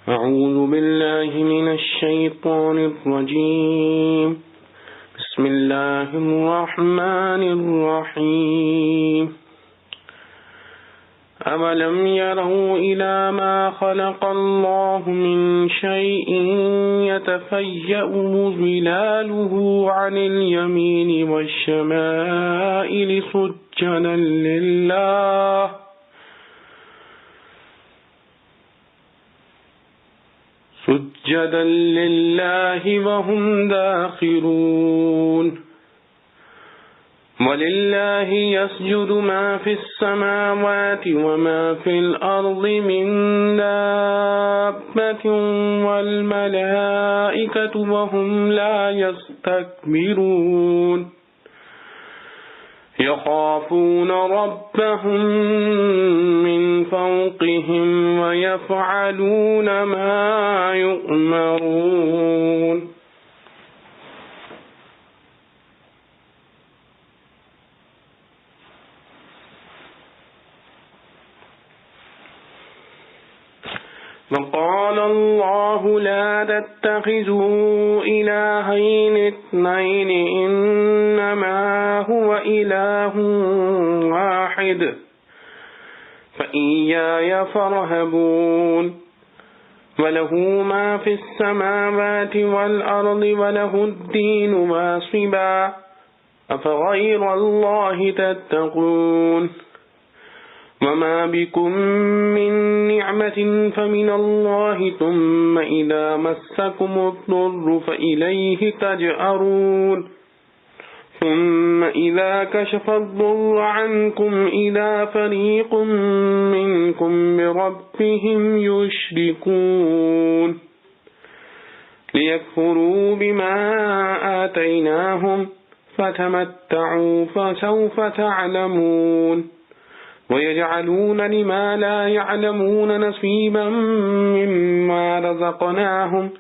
أعوذ بالله من الشيطان الرجيم. بسم الله الرحمن الرحيم. أولم يروا إلى ما خلق الله من شيء يتفيأ ظلاله عن اليمين والشمائل سجدا لله وهم داخرون. ولله يسجد ما في السماوات وما في الأرض من دابة والملائكة وهم لا يستكبرون. يخافون ربهم من فوقهم ويفعلون ما يؤمرون. وقال الله لا تتخذوا إلهين اثنين إنما هو إله واحد فإياي فارهبون. وله ما في السماوات والأرض وله الدين واصبا أفغير الله تتقون. وما بكم من نعمة فمن الله ثم إذا مسكم الضر فإليه تجأرون. ثم إذا كشف الضر عنكم إذا فريق منكم بربهم يشركون. ليكفروا بما آتيناهم فتمتعوا فسوف تعلمون. ويجعلون لما لا يعلمون نصيبا مما رزقناهم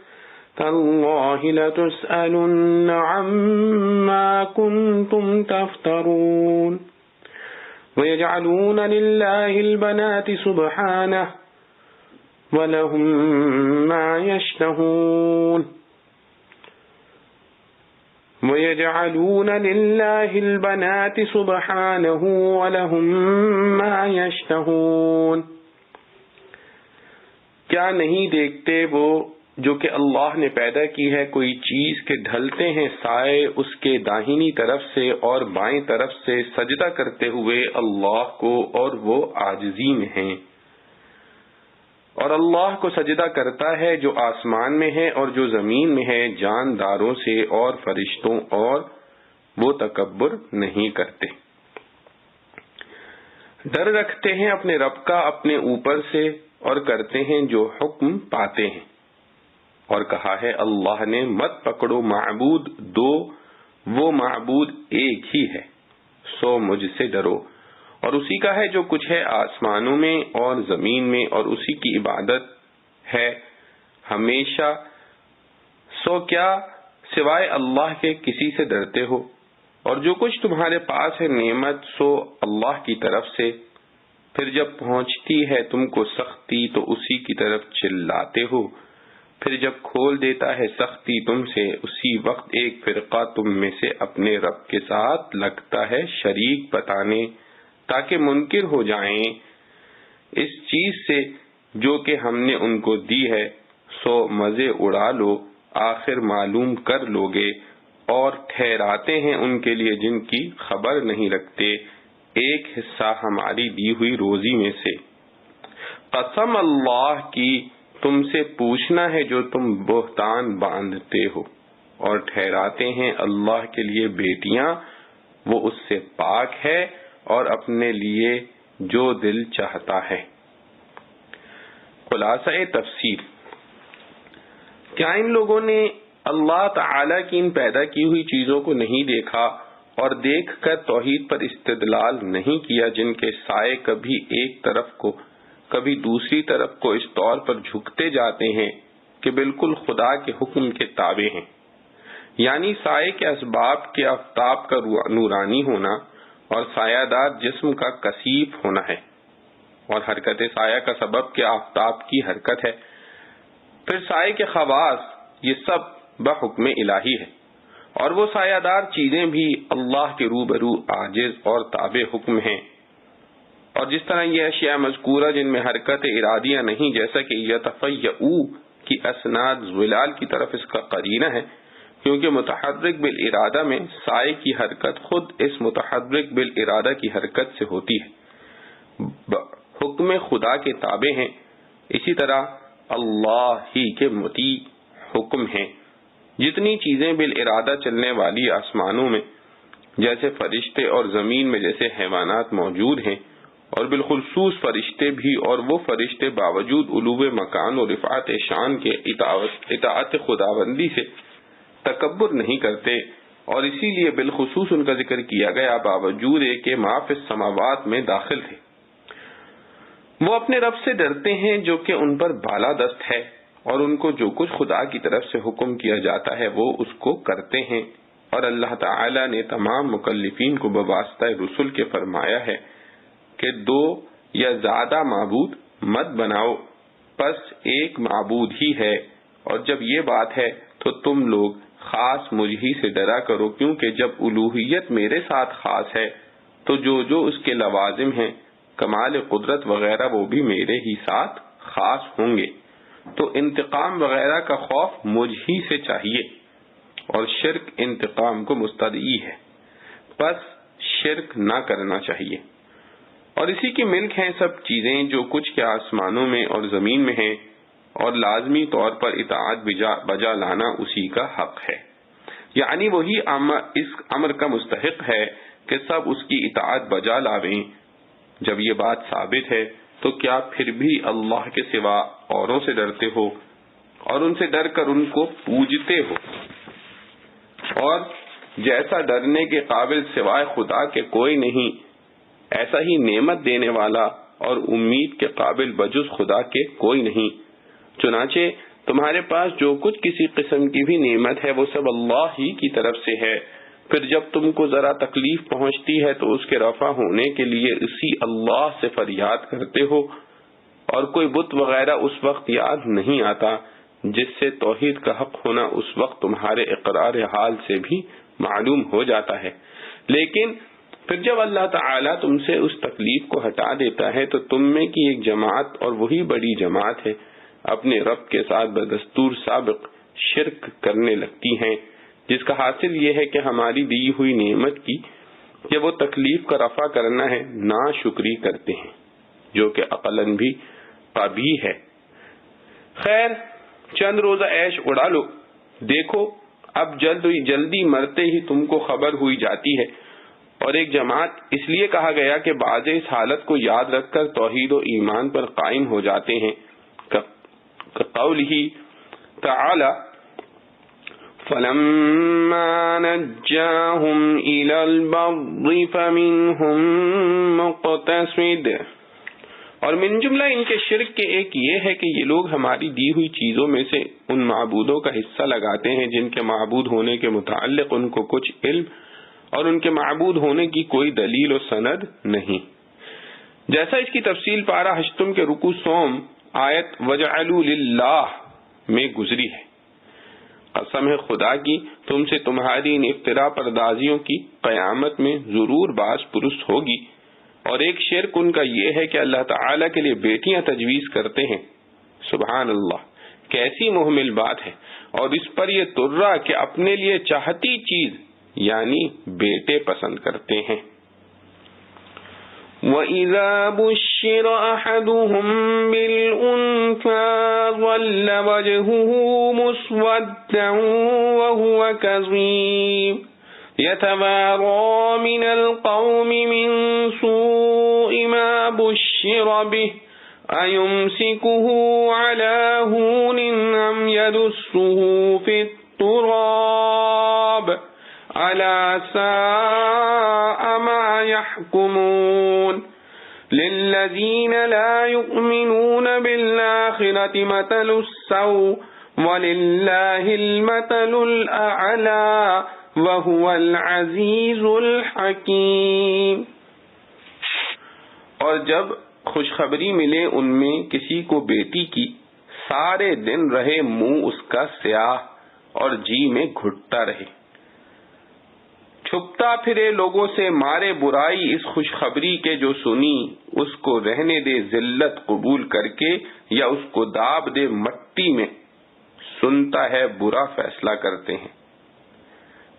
تالله لتسألن عما كنتم تفترون. ويجعلون لله البنات سبحانه ولهم ما يشتهون. ويجعلون لله البنات سبحانه ولهم ما يشتهون. کیا نہیں دیکھتے وہ جو کہ اللہ نے پیدا کی ہے کوئی چیز کے ڈھلتے ہیں سائے اس کے داہنی طرف سے اور بائیں طرف سے سجدہ کرتے ہوئے اللہ کو، اور وہ عاجزی میں ہیں. اور اللہ کو سجدہ کرتا ہے جو آسمان میں ہے اور جو زمین میں ہے جانداروں سے اور فرشتوں، اور وہ تکبر نہیں کرتے. ڈر رکھتے ہیں اپنے رب کا اپنے اوپر سے اور کرتے ہیں جو حکم پاتے ہیں. اور کہا ہے اللہ نے مت پکڑو معبود دو، وہ معبود ایک ہی ہے، سو مجھ سے ڈرو. اور اسی کا ہے جو کچھ ہے آسمانوں میں اور زمین میں، اور اسی کی عبادت ہے ہمیشہ. سو کیا سوائے اللہ کے کسی سے ڈرتے ہو؟ اور جو کچھ تمہارے پاس ہے نعمت سو اللہ کی طرف سے. پھر جب پہنچتی ہے تم کو سختی تو اسی کی طرف چلاتے ہو. پھر جب کھول دیتا ہے سختی تم سے اسی وقت ایک فرقہ تم میں سے اپنے رب کے ساتھ لگتا ہے شریک بتانے تاکہ منکر ہو جائیں اس چیز سے جو کہ ہم نے ان کو دی ہے. سو مزے اڑا لو آخر معلوم کر لوگے. اور ٹھہراتے ہیں ان کے لیے جن کی خبر نہیں رکھتے ایک حصہ ہماری دی ہوئی روزی میں سے. قسم اللہ کی تم سے پوچھنا ہے جو تم بہتان باندھتے ہو. اور ٹھہراتے ہیں اللہ کے لیے بیٹیاں، وہ اس سے پاک ہے اور اپنے لیے جو دل چاہتا ہے. خلاصہ تفسیر، کیا ان لوگوں نے اللہ تعالی کی ان پیدا کی ہوئی چیزوں کو نہیں دیکھا اور دیکھ کر توحید پر استدلال نہیں کیا جن کے سائے کبھی ایک طرف کو کبھی دوسری طرف کو اس طور پر جھکتے جاتے ہیں کہ بالکل خدا کے حکم کے تابع ہیں. یعنی سائے کے اسباب کے آفتاب کا نورانی ہونا اور سایہ دار جسم کا کثیف ہونا ہے. اور حرکت سایہ کا سبب کے آفتاب کی حرکت ہے. پھر سائے کے خواص یہ سب بحکم الہی ہے، اور وہ سایہ دار چیزیں بھی اللہ کے روبرو عاجز اور تابع حکم ہیں، اور جس طرح یہ اشیاء مذکورہ جن میں حرکت ارادیہ نہیں، جیسا کہ یتفیعو کی اسناد ظلال کی طرف اس کا قرینہ ہے، کیونکہ متحرک بالارادہ میں سائے کی حرکت خود اس متحرک بالارادہ کی حرکت سے ہوتی ہے، حکم خدا کے تابع ہیں، اسی طرح اللہ ہی کے مطیع حکم ہیں۔ جتنی چیزیں بالارادہ چلنے والی آسمانوں میں جیسے فرشتے اور زمین میں جیسے حیوانات موجود ہیں، اور بالخصوص فرشتے بھی، اور وہ فرشتے باوجود علو مکان اور رفعت شان کے اطاعت خداوندی سے تکبر نہیں کرتے، اور اسی لیے بالخصوص ان کا ذکر کیا گیا باوجود کہ ما فی السماوات میں داخل تھے۔ وہ اپنے رب سے ڈرتے ہیں جو کہ ان پر بالا دست ہے، اور ان کو جو کچھ خدا کی طرف سے حکم کیا جاتا ہے وہ اس کو کرتے ہیں، اور اللہ تعالی نے تمام مکلفین کو بواسطہ رسل کے فرمایا ہے کہ دو یا زیادہ معبود مت بناؤ، پس ایک معبود ہی ہے، اور جب یہ بات ہے تو تم لوگ خاص مجھ ہی سے ڈرا کرو، کیونکہ جب الوہیت میرے ساتھ خاص ہے تو جو اس کے لوازم ہیں کمال قدرت وغیرہ وہ بھی میرے ہی ساتھ خاص ہوں گے، تو انتقام وغیرہ کا خوف مجھ ہی سے چاہیے، اور شرک انتقام کو مستدعی ہے، بس شرک نہ کرنا چاہیے، اور اسی کی ملک ہیں سب چیزیں جو کچھ کے آسمانوں میں اور زمین میں ہیں، اور لازمی طور پر اطاعت بجا لانا اسی کا حق ہے، یعنی وہی اس امر کا مستحق ہے کہ سب اس کی اطاعت بجا لاویں۔ جب یہ بات ثابت ہے تو کیا پھر بھی اللہ کے سوا اوروں سے ڈرتے ہو، اور ان سے ڈر کر ان کو پوجتے ہو، اور جیسا ڈرنے کے قابل سوائے خدا کے کوئی نہیں، ایسا ہی نعمت دینے والا اور امید کے قابل بجز خدا کے کوئی نہیں، چنانچہ تمہارے پاس جو کچھ کسی قسم کی بھی نعمت ہے وہ سب اللہ ہی کی طرف سے ہے، پھر جب تم کو ذرا تکلیف پہنچتی ہے تو اس کے رفع ہونے کے لیے اسی اللہ سے فریاد کرتے ہو، اور کوئی بت وغیرہ اس وقت یاد نہیں آتا، جس سے توحید کا حق ہونا اس وقت تمہارے اقرار حال سے بھی معلوم ہو جاتا ہے، لیکن پھر جب اللہ تعالیٰ تم سے اس تکلیف کو ہٹا دیتا ہے تو تم میں کی ایک جماعت، اور وہی بڑی جماعت ہے، اپنے رب کے ساتھ بدستور سابق شرک کرنے لگتی ہیں، جس کا حاصل یہ ہے کہ ہماری دی ہوئی نعمت کی کہ وہ تکلیف کا رفع کرنا ہے ناشکری کرتے ہیں، جو کہ عقلاً بھی قبیح ہے۔ خیر، چند روزہ عیش اڑا لو، دیکھو اب جلدی مرتے ہی تم کو خبر ہوئی جاتی ہے، اور ایک جماعت اس لیے کہا گیا کہ بعض اس حالت کو یاد رکھ کر توحید و ایمان پر قائم ہو جاتے ہیں، قوله تعالی فَلَمَّا نَجَّاهُمْ إِلَى الْبَرِّ فَمِنْهُمْ مُقْتَصِدٌ، اور من جملہ ان کے شرک کے ایک یہ ہے کہ یہ لوگ ہماری دی ہوئی چیزوں میں سے ان معبودوں کا حصہ لگاتے ہیں جن کے معبود ہونے کے متعلق ان کو کچھ علم اور ان کے معبود ہونے کی کوئی دلیل و سند نہیں، جیسا اس کی تفصیل پارہ ہشتم کے رکوع سوم آیت وَجَعَلُوا لِلَّهِ میں گزری ہے۔ قسم ہے خدا کی تم سے تمہاری ان افتراء پردازیوں کی قیامت میں ضرور باز پرس ہوگی، اور ایک شرک ان کا یہ ہے کہ اللہ تعالیٰ کے لیے بیٹیاں تجویز کرتے ہیں، سبحان اللہ کیسی محمل بات ہے، اور اس پر یہ ترا کہ اپنے لیے چاہتی چیز یعنی بیٹے پسند کرتے ہیں۔ وَإِذَا بُشِّرَ أَحَدُهُم بِالْأُنثَىٰ ظَلَّ وَجْهُهُ مُسْوَدًّا وَهُوَ كَظِيمٌ يَتَوَارَىٰ مِنَ الْقَوْمِ مِن سُوءِ مَا بُشِّرَ بِهِ أَيُمْسِكُهُ عَلَىٰ هُونٍ أَمْ يَدُسُّهُ فِي التُّرَابِ أَلَا سَاءَ مَا يَحْكُمُونَ لِلَّذِينَ لَا يُؤْمِنُونَ بِالْآخِرَةِ مَثَلُ السَّوْءِ وَلِلَّهِ الْمَثَلُ الْأَعْلَىٰ وَهُوَ الْعَزِيزُ الْحَكِيمُ۔ اور جب خوشخبری ملے ان میں کسی کو بیٹی کی، سارے دن رہے منہ اس کا سیاہ اور جی میں گھٹتا رہے، چھپتا پھرے لوگوں سے مارے برائی اس خوشخبری کے جو سنی، اس کو رہنے دے ذلت قبول کر کے یا اس کو داب دے مٹی میں، سنتا ہے برا فیصلہ کرتے ہیں۔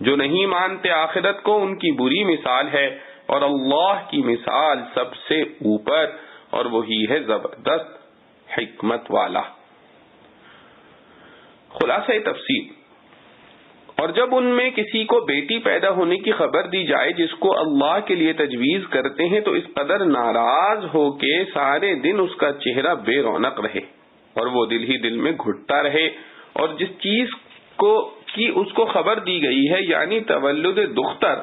جو نہیں مانتے آخرت کو ان کی بری مثال ہے، اور اللہ کی مثال سب سے اوپر، اور وہی ہے زبردست حکمت والا۔ خلاصہ تفصیل، اور جب ان میں کسی کو بیٹی پیدا ہونے کی خبر دی جائے جس کو اللہ کے لیے تجویز کرتے ہیں تو اس قدر ناراض ہو کے سارے دن اس کا چہرہ بے رونق رہے اور وہ دل ہی دل میں گھٹتا رہے، اور جس چیز کی اس کو خبر دی گئی ہے یعنی تولد دختر،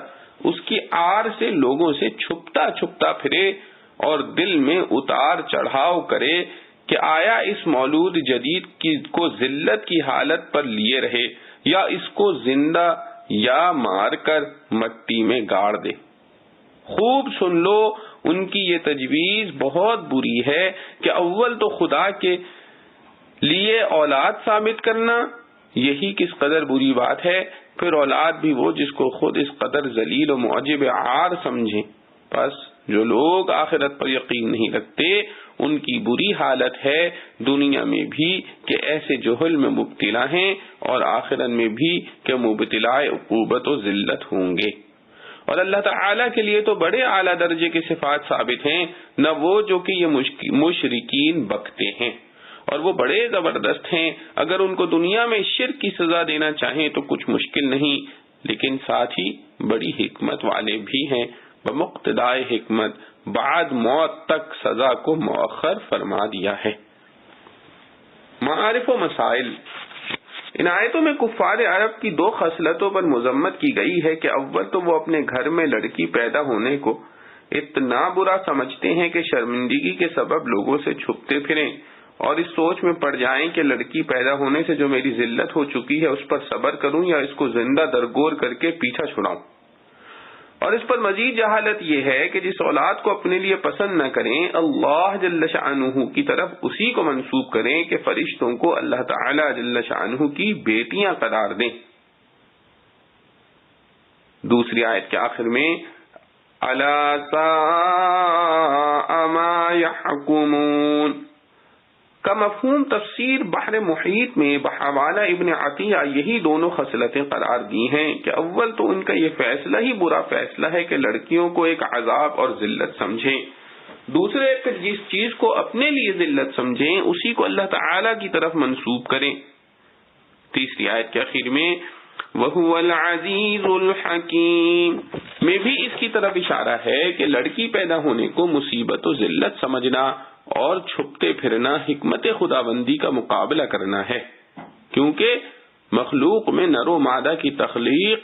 اس کی آر سے لوگوں سے چھپتا چھپتا پھرے اور دل میں اتار چڑھاؤ کرے کہ آیا اس مولود جدید کو ذلت کی حالت پر لیے رہے یا اس کو زندہ یا مار کر مٹی میں گاڑ دے۔ خوب سن لو، ان کی یہ تجویز بہت بری ہے کہ اول تو خدا کے لیے اولاد ثابت کرنا، یہی کس قدر بری بات ہے، پھر اولاد بھی وہ جس کو خود اس قدر ذلیل و معجب عار سمجھیں۔ پس جو لوگ آخرت پر یقین نہیں رکھتے ان کی بری حالت ہے دنیا میں بھی کہ ایسے جہل میں مبتلا ہیں، اور آخرت میں بھی کہ مبتلا عقوبت و ذلت ہوں گے۔ اور اللہ تعالیٰ کے لیے تو بڑے اعلیٰ درجے کی صفات ثابت ہیں، نہ وہ جو کہ یہ مشرکین بکتے ہیں، اور وہ بڑے زبردست ہیں۔ اگر ان کو دنیا میں شرک کی سزا دینا چاہیں تو کچھ مشکل نہیں، لیکن ساتھ ہی بڑی حکمت والے بھی ہیں، بمقتضائے حکمت بعد موت تک سزا کو مؤخر فرما دیا ہے۔ معارف و مسائل، ان آیتوں میں کفار عرب کی دو خصلتوں پر مذمت کی گئی ہے کہ اول تو وہ اپنے گھر میں لڑکی پیدا ہونے کو اتنا برا سمجھتے ہیں کہ شرمندگی کے سبب لوگوں سے چھپتے پھریں اور اس سوچ میں پڑ جائیں کہ لڑکی پیدا ہونے سے جو میری ذلت ہو چکی ہے اس پر صبر کروں یا اس کو زندہ درگور کر کے پیچھا چھڑاؤں۔ اور اس پر مزید جہالت یہ ہے کہ جس اولاد کو اپنے لیے پسند نہ کریں اللہ جل شأنہ کی طرف اسی کو منسوب کریں کہ فرشتوں کو اللہ تعالی جل شأنہ کی بیٹیاں قرار دیں۔ دوسری آیت کے آخر میں الا ساء ما يحكمون کا مفہوم تفسیر بحر محیط میں بحوالہ ابن عطیہ یہی دونوں خصلتیں قرار دی ہیں کہ اول تو ان کا یہ فیصلہ ہی برا فیصلہ ہے کہ لڑکیوں کو ایک عذاب اور ذلت سمجھیں، دوسرے پھر جس چیز کو اپنے لیے ذلت سمجھیں اسی کو اللہ تعالی کی طرف منسوب کریں۔ تیسری آیت کے آخر میں وَهُوَ الْعَزِيزُ الْحَكِيمُ میں بھی اس کی طرف اشارہ ہے کہ لڑکی پیدا ہونے کو مصیبت و ذلت سمجھنا اور چھپتے پھرنا حکمت خداوندی کا مقابلہ کرنا ہے، کیونکہ مخلوق میں نر و مادہ کی تخلیق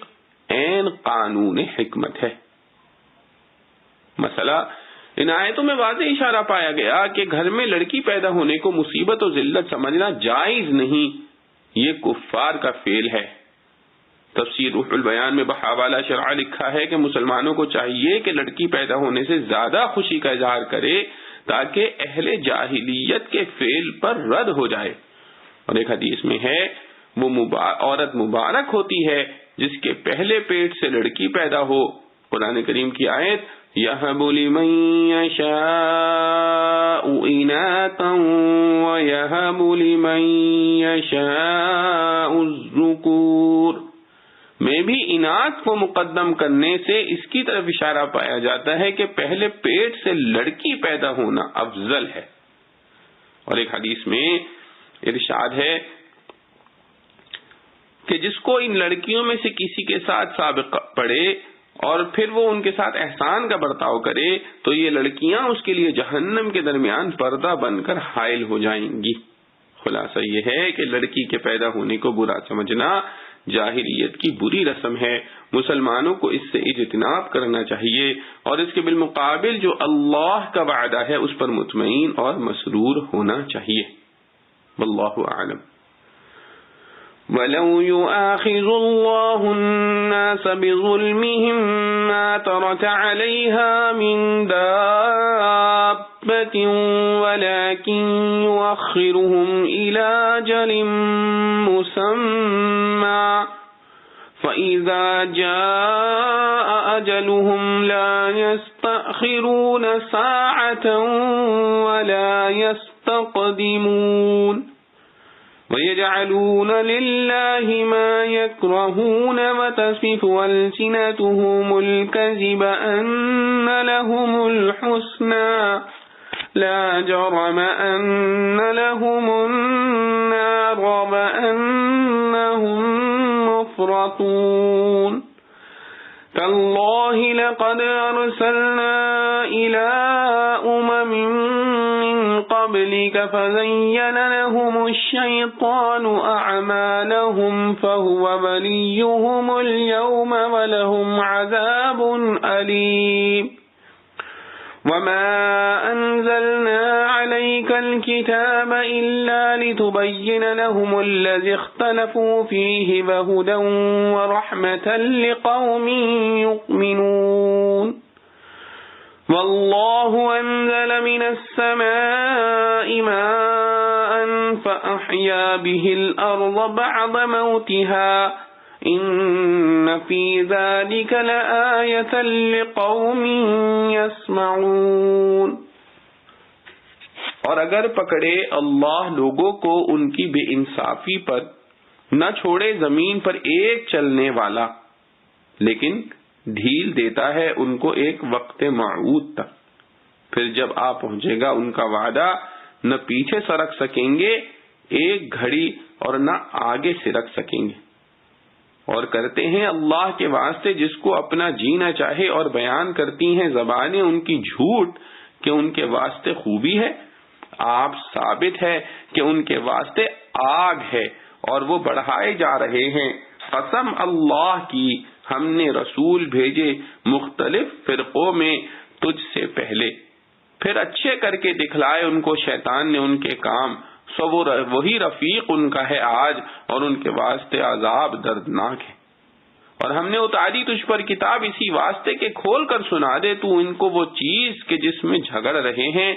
عین قانون حکمت ہے۔ مسئلہ ان آیتوں میں واضح اشارہ پایا گیا کہ گھر میں لڑکی پیدا ہونے کو مصیبت و ذلت سمجھنا جائز نہیں، یہ کفار کا فعل ہے۔ تفسیر روح البیان میں بحوالہ شرح لکھا ہے کہ مسلمانوں کو چاہیے کہ لڑکی پیدا ہونے سے زیادہ خوشی کا اظہار کرے تاکہ اہل جاہلیت کے فعل پر رد ہو جائے، اور ایک حدیث میں ہے وہ عورت مبارک ہوتی ہے جس کے پہلے پیٹ سے لڑکی پیدا ہو۔ قرآن کریم کی آیت یَهَبُ لِمَن يَشَاءُ إِنَاثًا وَيَهَبُ لِمَن يَشَاءُ الذُّكُورَ میں بھی اناث کو مقدم کرنے سے اس کی طرف اشارہ پایا جاتا ہے کہ پہلے پیٹ سے لڑکی پیدا ہونا افضل ہے۔ اور ایک حدیث میں ارشاد ہے کہ جس کو ان لڑکیوں میں سے کسی کے ساتھ سابقہ پڑے اور پھر وہ ان کے ساتھ احسان کا برتاؤ کرے تو یہ لڑکیاں اس کے لیے جہنم کے درمیان پردہ بن کر حائل ہو جائیں گی۔ خلاصہ یہ ہے کہ لڑکی کے پیدا ہونے کو برا سمجھنا جاہلیت کی بری رسم ہے، مسلمانوں کو اس سے اجتناب کرنا چاہیے اور اس کے بالمقابل جو اللہ کا وعدہ ہے اس پر مطمئن اور مسرور ہونا چاہیے۔ واللہ اعلم۔ وَلَوْ يُؤَاخِذُ اللَّهُ النَّاسَ بِظُلْمِهِمْ مَا تَرَكَ عَلَيْهَا مِنْ دَابَّةٍ رتبة ولكن يؤخرهم إلى أجل مسمى فإذا جاء أجلهم لا يستأخرون ساعة ولا يستقدمون ويجعلون لله ما يكرهون وتصف ألسنتهم الكذب أن لهم الحسنى لا جرم أن لهم النار وأنهم مفرطون تالله لقد أرسلنا إلى أمم من قبلك فزين لهم الشيطان أعمالهم فهو وليهم اليوم ولهم عذاب أليم وما أنزلنا عليك الكتاب إلا لتبين لهم الذي اختلفوا فيه وهدى ورحمة لقوم يؤمنون والله أنزل من السماء ماء فأحيا به الأرض بعد موتها إن في ذلك لآية لقوم يسمعون۔ اور اگر پکڑے اللہ لوگوں کو ان کی بے انصافی پر، نہ چھوڑے زمین پر ایک چلنے والا، لیکن ڈھیل دیتا ہے ان کو ایک وقت موعود تک، پھر جب آ پہنچے گا ان کا وعدہ، نہ پیچھے سرک سکیں گے ایک گھڑی اور نہ آگے سے رکھ سکیں گے۔ اور کرتے ہیں اللہ کے واسطے جس کو اپنا جینا چاہے، اور بیان کرتی ہیں زبانیں ان کی جھوٹ کہ ان کے واسطے خوبی ہے۔ آپ ثابت ہے کہ ان کے واسطے آگ ہے اور وہ بڑھائے جا رہے ہیں۔ قسم اللہ کی ہم نے رسول بھیجے مختلف فرقوں میں تجھ سے پہلے، پھر اچھے کر کے دکھلائے ان کو شیطان نے ان کے کام، سو وہی رفیق ان کا ہے آج، اور ان کے واسطے عذاب دردناک ہے۔ اور ہم نے اتاری تجھ پر کتاب اسی واسطے کہ کھول کر سنا دے تو ان کو وہ چیز کہ جس میں جھگڑ رہے ہیں،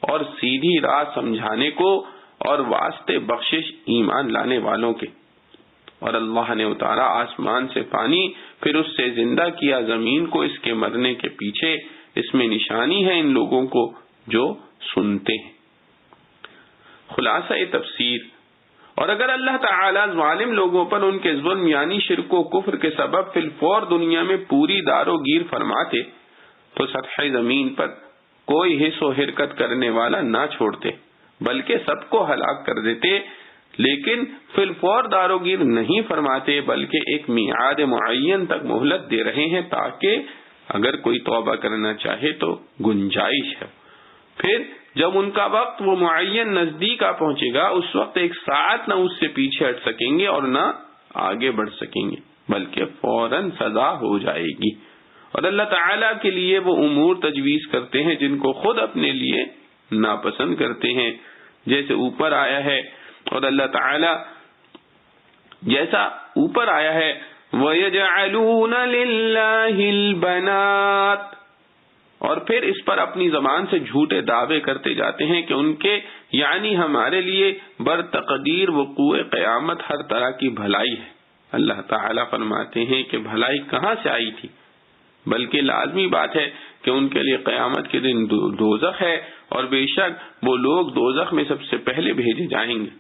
اور سیدھی راہ سمجھانے کو، اور واسطے بخشش ایمان لانے والوں کے۔ اور اللہ نے اتارا آسمان سے پانی، پھر اس سے زندہ کیا زمین کو اس کے مرنے کے پیچھے، اس میں نشانی ہے ان لوگوں کو جو سنتے ہیں۔ خلاصہ تفسیر، اور اگر اللہ تعالی ظالم لوگوں پر ان کے ظلم یعنی شرک و کفر کے سبب فی الفور دنیا میں پوری دار و گیر فرماتے تو سطح زمین پر کوئی حص و حرکت کرنے والا نہ چھوڑتے، بلکہ سب کو ہلاک کر دیتے، لیکن فی الفور دار و گیر نہیں فرماتے، بلکہ ایک میعاد معین تک مہلت دے رہے ہیں تاکہ اگر کوئی توبہ کرنا چاہے تو گنجائش ہے۔ پھر جب ان کا وقت وہ معین نزدیک آ پہنچے گا، اس وقت ایک ساعت نہ اس سے پیچھے ہٹ سکیں گے اور نہ آگے بڑھ سکیں گے، بلکہ فوراً سزا ہو جائے گی۔ اور اللہ تعالیٰ کے لیے وہ امور تجویز کرتے ہیں جن کو خود اپنے لیے ناپسند کرتے ہیں، جیسے اوپر آیا ہے، اور اللہ تعالیٰ جیسا اوپر آیا ہے وَيَجْعَلُونَ لِلَّهِ الْبَنَاتِ، اور پھر اس پر اپنی زبان سے جھوٹے دعوے کرتے جاتے ہیں کہ ان کے یعنی ہمارے لیے برتقدیر وقوع قیامت ہر طرح کی بھلائی ہے۔ اللہ تعالیٰ فرماتے ہیں کہ بھلائی کہاں سے آئی تھی، بلکہ لازمی بات ہے کہ ان کے لیے قیامت کے دن دوزخ ہے، اور بے شک وہ لوگ دوزخ میں سب سے پہلے بھیجے جائیں گے۔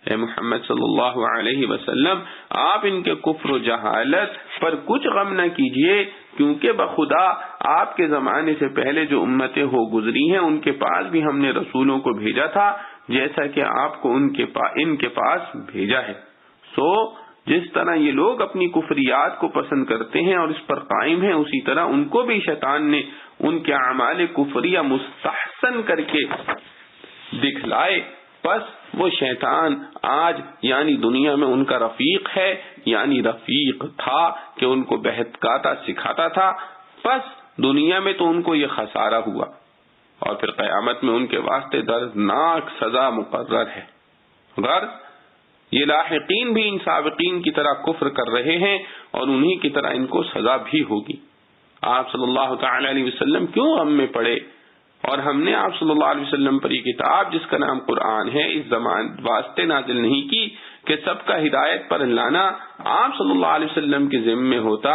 اے محمد صلی اللہ علیہ وسلم، آپ ان کے کفر و جہالت پر کچھ غم نہ کیجیے، کیونکہ بخدا آپ کے زمانے سے پہلے جو امتیں ہو گزری ہیں ان کے پاس بھی ہم نے رسولوں کو بھیجا تھا، جیسا کہ آپ کو ان کے پاس بھیجا ہے۔ سو جس طرح یہ لوگ اپنی کفریات کو پسند کرتے ہیں اور اس پر قائم ہیں، اسی طرح ان کو بھی شیطان نے ان کے اعمال کفریہ مستحسن کر کے دکھلائے، پس وہ شیطان آج یعنی دنیا میں ان کا رفیق ہے، یعنی رفیق تھا کہ ان کو بہتکاتا سکھاتا تھا، پس دنیا میں تو ان کو یہ خسارہ ہوا، اور پھر قیامت میں ان کے واسطے دردناک سزا مقرر ہے۔ غرض یہ لاحقین بھی ان سابقین کی طرح کفر کر رہے ہیں، اور انہی کی طرح ان کو سزا بھی ہوگی۔ آپ صلی اللہ تعالی علیہ وسلم کیوں غم میں پڑے؟ اور ہم نے آپ صلی اللہ علیہ وسلم پر یہ کتاب جس کا نام قرآن ہے اس زمان واسطے نازل نہیں کی کہ سب کا ہدایت پر لانا آپ صلی اللہ علیہ وسلم کے ذمے ہوتا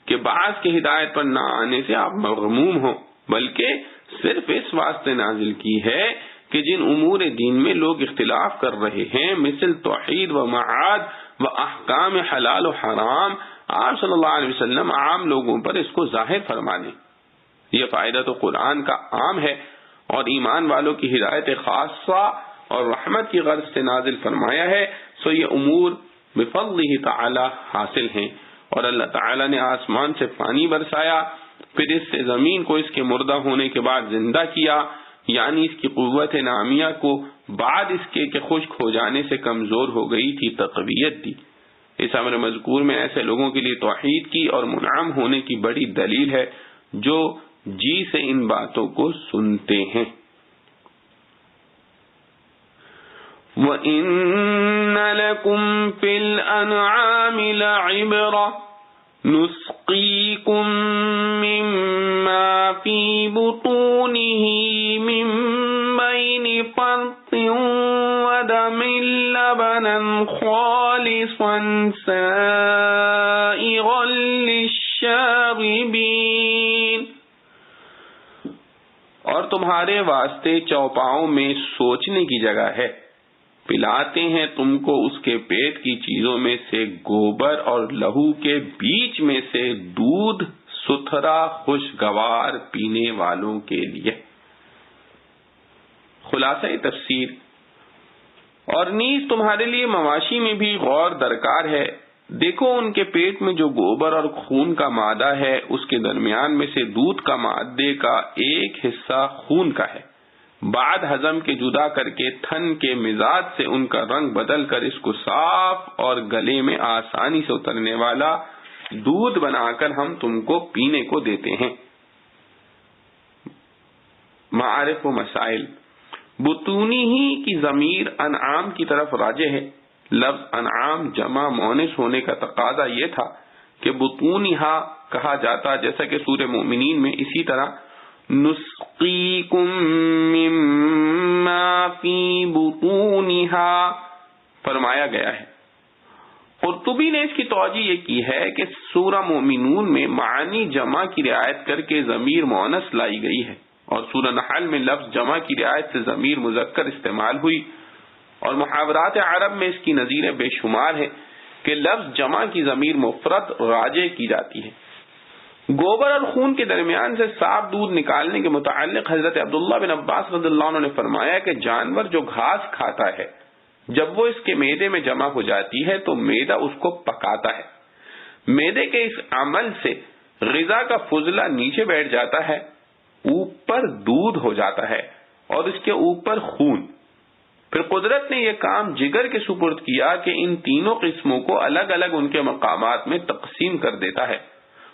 کہ بعض کے ہدایت پر نہ آنے سے آپ مغموم ہوں، بلکہ صرف اس واسطے نازل کی ہے کہ جن امور دین میں لوگ اختلاف کر رہے ہیں مثل توحید و معاد و احکام حلال و حرام، آپ صلی اللہ علیہ وسلم عام لوگوں پر اس کو ظاہر فرما دیں۔ یہ فائدہ تو قرآن کا عام ہے اور ایمان والوں کی ہدایت خاصہ اور رحمت کی غرض سے نازل فرمایا ہے، سو یہ امور بفضلہ تعالی حاصل ہیں۔ اور اللہ تعالی نے آسمان سے پانی برسایا، پھر اس سے زمین کو اس کے مردہ ہونے کے بعد زندہ کیا، یعنی اس کی قوت نامیہ کو بعد اس کے کہ خشک ہو جانے سے کمزور ہو گئی تھی تقویت دی۔ اس امر مذکور میں ایسے لوگوں کے لیے توحید کی اور منعم ہونے کی بڑی دلیل ہے جو جی سے ان باتوں کو سنتے ہیں۔ وَإِنَّ لَكُمْ فِي الْأَنْعَامِ لَعِبْرَةً نُسْقِيكُم مِّمَّا فِي بُطُونِهِ مِن بَيْنِ فَرْثٍ وَدَمٍ لَبَنًا خَالِصًا سَائِغًا لِّلشَّارِبِينَ، اور تمہارے واسطے چوپاؤں میں سوچنے کی جگہ ہے، پلاتے ہیں تم کو اس کے پیٹ کی چیزوں میں سے گوبر اور لہو کے بیچ میں سے دودھ ستھرا خوشگوار پینے والوں کے لیے۔ خلاصہ تفسیر، اور نیز تمہارے لیے مواشی میں بھی غور درکار ہے، دیکھو ان کے پیٹ میں جو گوبر اور خون کا مادہ ہے اس کے درمیان میں سے دودھ کا مادے کا ایک حصہ خون کا ہے، بعد ہضم کے جدا کر کے تھن کے مزاج سے ان کا رنگ بدل کر اس کو صاف اور گلے میں آسانی سے اترنے والا دودھ بنا کر ہم تم کو پینے کو دیتے ہیں۔ معارف و مسائل، بطونی ہی کی ضمیر انعام کی طرف راجع ہے۔ لفظ انعام جمع مؤنث ہونے کا تقاضا یہ تھا کہ بطونہا کہا جاتا، جیسا کہ سورہ مومنین میں اسی طرح نسقیکم مما فی بطونہا فرمایا گیا ہے۔ قرطبی نے اس کی توجیہ یہ کی ہے کہ سورہ مومنون میں معنی جمع کی رعایت کر کے ضمیر مؤنث لائی گئی ہے، اور سورہ نحل میں لفظ جمع کی رعایت سے ضمیر مذکر استعمال ہوئی، اور محاورات عرب میں اس کی نظیریں بے شمار ہیں کہ لفظ جمع کی ضمیر مفرد راجع کی جاتی ہے۔ گوبر اور خون کے درمیان سے صاف دودھ نکالنے کے متعلق حضرت عبداللہ بن عباس رضی اللہ عنہ نے فرمایا کہ جانور جو گھاس کھاتا ہے جب وہ اس کے معدے میں جمع ہو جاتی ہے تو معدہ اس کو پکاتا ہے، معدے کے اس عمل سے غذا کا فضلہ نیچے بیٹھ جاتا ہے، اوپر دودھ ہو جاتا ہے اور اس کے اوپر خون۔ پھر قدرت نے یہ کام جگر کے سپرد کیا کہ ان تینوں قسموں کو الگ الگ ان کے مقامات میں تقسیم کر دیتا ہے،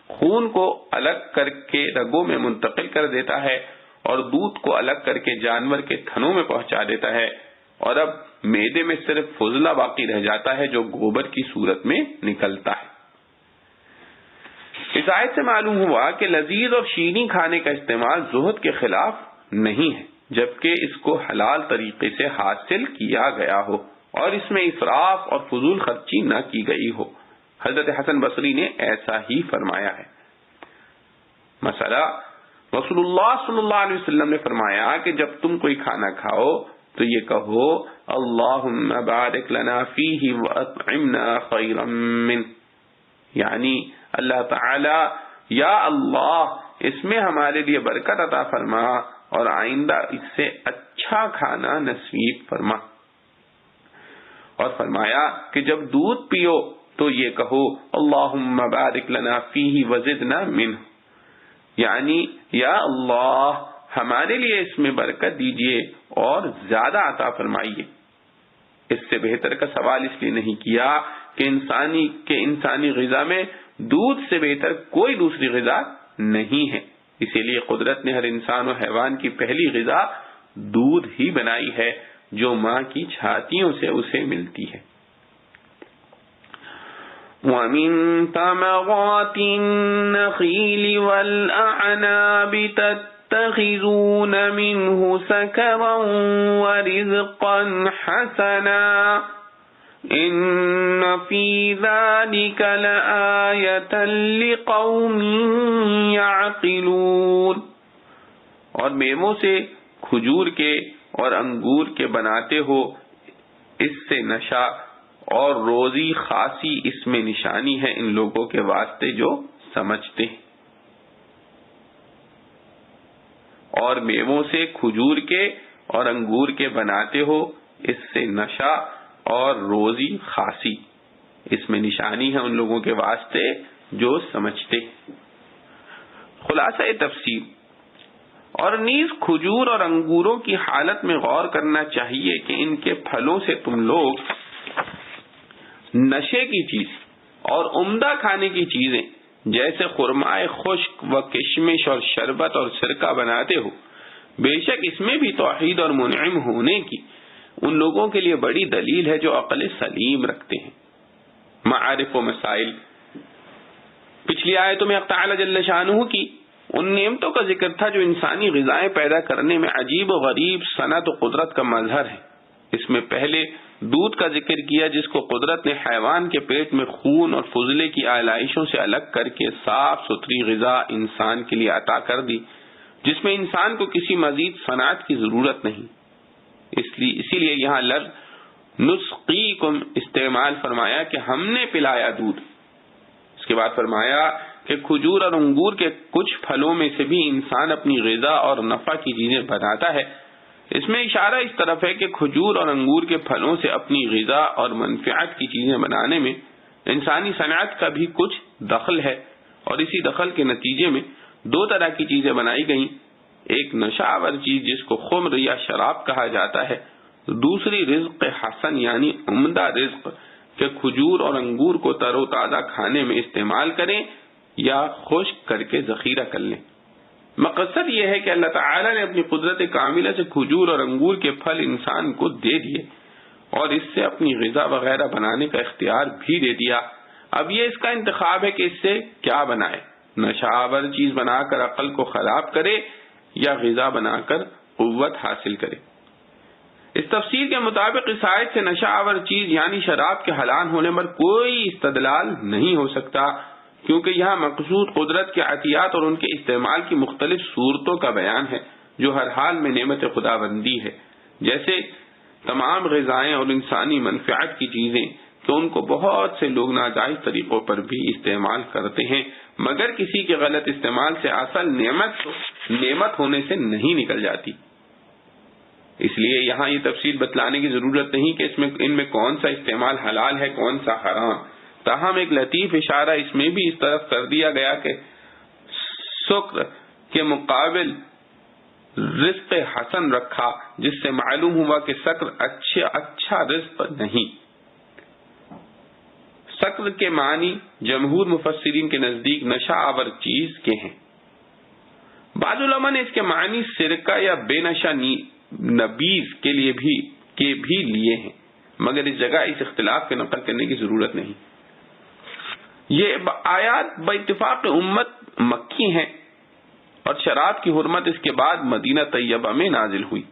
خون کو الگ کر کے رگوں میں منتقل کر دیتا ہے اور دودھ کو الگ کر کے جانور کے تھنوں میں پہنچا دیتا ہے، اور اب معدے میں صرف فضلہ باقی رہ جاتا ہے جو گوبر کی صورت میں نکلتا ہے۔ اس آیت سے معلوم ہوا کہ لذیذ اور شیریں کھانے کا استعمال زہد کے خلاف نہیں ہے، جبکہ اس کو حلال طریقے سے حاصل کیا گیا ہو اور اس میں اسراف اور فضول خرچی نہ کی گئی ہو۔ حضرت حسن بصری نے ایسا ہی فرمایا ہے۔ مسئلہ، رسول اللہ صلی اللہ علیہ وسلم نے فرمایا کہ جب تم کوئی کھانا کھاؤ تو یہ کہو اللہم بارک لنا فیہ واطعمنا خیرا من، یعنی اللہ تعالی یا اللہ اس میں ہمارے لیے برکت عطا فرما اور آئندہ اس سے اچھا کھانا نصیب فرما۔ اور فرمایا کہ جب دودھ پیو تو یہ کہو اللہم بارک لنا فیہ وزدنا منہ، یعنی یا اللہ ہمارے لیے اس میں برکت دیجئے اور زیادہ عطا فرمائیے۔ اس سے بہتر کا سوال اس لیے نہیں کیا کہ انسانی غذا میں دودھ سے بہتر کوئی دوسری غذا نہیں ہے، اسی لیے قدرت نے ہر انسان و حیوان کی پہلی غذا دودھ ہی بنائی ہے جو ماں کی چھاتیوں سے اسے ملتی ہے۔ وَمِن ثَمَرَاتِ النَّخِيلِ وَالْأَعْنَابِ يتخذون منه سكرا ورزقا حسنا ان فی ذلک لآیۃ لقوم یعقلون۔ اور میووں سے کھجور کے اور انگور کے بناتے ہو، اس سے نشہ اور روزی خاصی اس میں نشانی ہے ان لوگوں کے واسطے جو سمجھتے ہیں۔ اور میووں سے کھجور کے اور انگور کے بناتے ہو، اس سے نشہ اور روزی خاصی اس میں نشانی ہے ان لوگوں کے واسطے جو سمجھتے۔ خلاصہ تفسیر، اور نیز کھجور اور انگوروں کی حالت میں غور کرنا چاہیے کہ ان کے پھلوں سے تم لوگ نشے کی چیز اور عمدہ کھانے کی چیزیں جیسے خرمائے خشک و کشمش اور شربت اور سرکہ بناتے ہو، بے شک اس میں بھی توحید اور منعم ہونے کی ان لوگوں کے لیے بڑی دلیل ہے جو عقل سلیم رکھتے ہیں۔ معارف و مسائل، پچھلی آیتوں میں تعالی جل شانہ کی ان نعمتوں کا ذکر تھا جو انسانی غذائیں پیدا کرنے میں عجیب و غریب صنعت و قدرت کا مظہر ہے۔ اس میں پہلے دودھ کا ذکر کیا جس کو قدرت نے حیوان کے پیٹ میں خون اور فضلے کی آلائشوں سے الگ کر کے صاف ستھری غذا انسان کے لیے عطا کر دی، جس میں انسان کو کسی مزید صنعت کی ضرورت نہیں۔ اسی لیے یہاں لفظ نسقیکم استعمال فرمایا کہ ہم نے پلایا دودھ۔ اس کے بعد فرمایا کہ کھجور اور انگور کے کچھ پھلوں میں سے بھی انسان اپنی غذا اور نفع کی چیزیں بناتا ہے۔ اس میں اشارہ اس طرف ہے کہ کھجور اور انگور کے پھلوں سے اپنی غذا اور منفعت کی چیزیں بنانے میں انسانی صنعت کا بھی کچھ دخل ہے، اور اسی دخل کے نتیجے میں دو طرح کی چیزیں بنائی گئیں، ایک نشہ آور چیز جس کو خمر یا شراب کہا جاتا ہے، دوسری رزق حسن یعنی عمدہ رزق کہ کھجور اور انگور کو تر و تازہ کھانے میں استعمال کریں یا خشک کر کے ذخیرہ کر لیں۔ مقصد یہ ہے کہ اللہ تعالی نے اپنی قدرت کاملہ سے کھجور اور انگور کے پھل انسان کو دے دیے اور اس سے اپنی غذا وغیرہ بنانے کا اختیار بھی دے دیا۔ اب یہ اس کا انتخاب ہے کہ اس سے کیا بنائے، نشہ آور چیز بنا کر عقل کو خراب کرے یا غذا بنا کر قوت حاصل کرے۔ اس تفسیر کے مطابق اس آیت سے نشہ آور چیز یعنی شراب کے حلال ہونے پر کوئی استدلال نہیں ہو سکتا، کیونکہ یہاں مقصود قدرت کے عطیات اور ان کے استعمال کی مختلف صورتوں کا بیان ہے جو ہر حال میں نعمت خداوندی ہے، جیسے تمام غذائیں اور انسانی منفعت کی چیزیں کہ ان کو بہت سے لوگ ناجائز طریقوں پر بھی استعمال کرتے ہیں، مگر کسی کے غلط استعمال سے اصل نعمت ہونے سے نہیں نکل جاتی۔ اس لیے یہاں یہ تفصیل بتلانے کی ضرورت نہیں کہ ان میں کون سا استعمال حلال ہے کون سا حرام، تاہم ایک لطیف اشارہ اس میں بھی اس طرف کر دیا گیا کہ شکر کے مقابل رزق حسن رکھا، جس سے معلوم ہوا کہ شکر اچھا رزق نہیں۔ شکر کے معنی جمہور مفسرین کے نزدیک نشہ آور چیز کے ہیں۔ بعض علماء نے اس کے معنی سرکہ یا بے نشہ نبیذ کے بھی لیے ہیں، مگر اس جگہ اس اختلاف کے نقل کرنے کی ضرورت نہیں۔ یہ آیات باتفاق امت مکی ہیں اور شراب کی حرمت اس کے بعد مدینہ طیبہ میں نازل ہوئی۔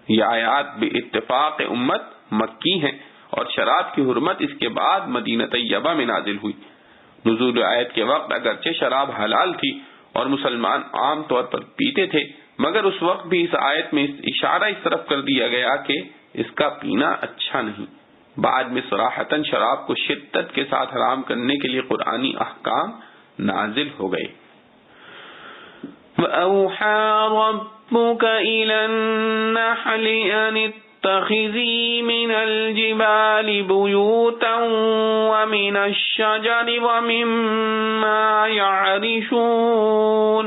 یہ آیات باتفاق امت مکی ہیں اور شراب کی حرمت اس کے بعد مدینہ طیبہ میں نازل ہوئی۔ نزول آیت کے وقت اگرچہ شراب حلال تھی اور مسلمان عام طور پر پیتے تھے، مگر اس وقت بھی اس آیت میں اشارہ اس طرف کر دیا گیا کہ اس کا پینا اچھا نہیں۔ بعد میں صراحتاً شراب کو شدت کے ساتھ حرام کرنے کے لیے قرآنی احکام نازل ہو گئے۔ وَأَوْحَى رَبُّكَ إِلَى النَّحْلِ أَنِ اتَّخِذِي مِنَ الْجِبَالِ بُيُوتًا وَمِنَ الشَّجَرِ وَمِمَّا يَعْرِشُونَ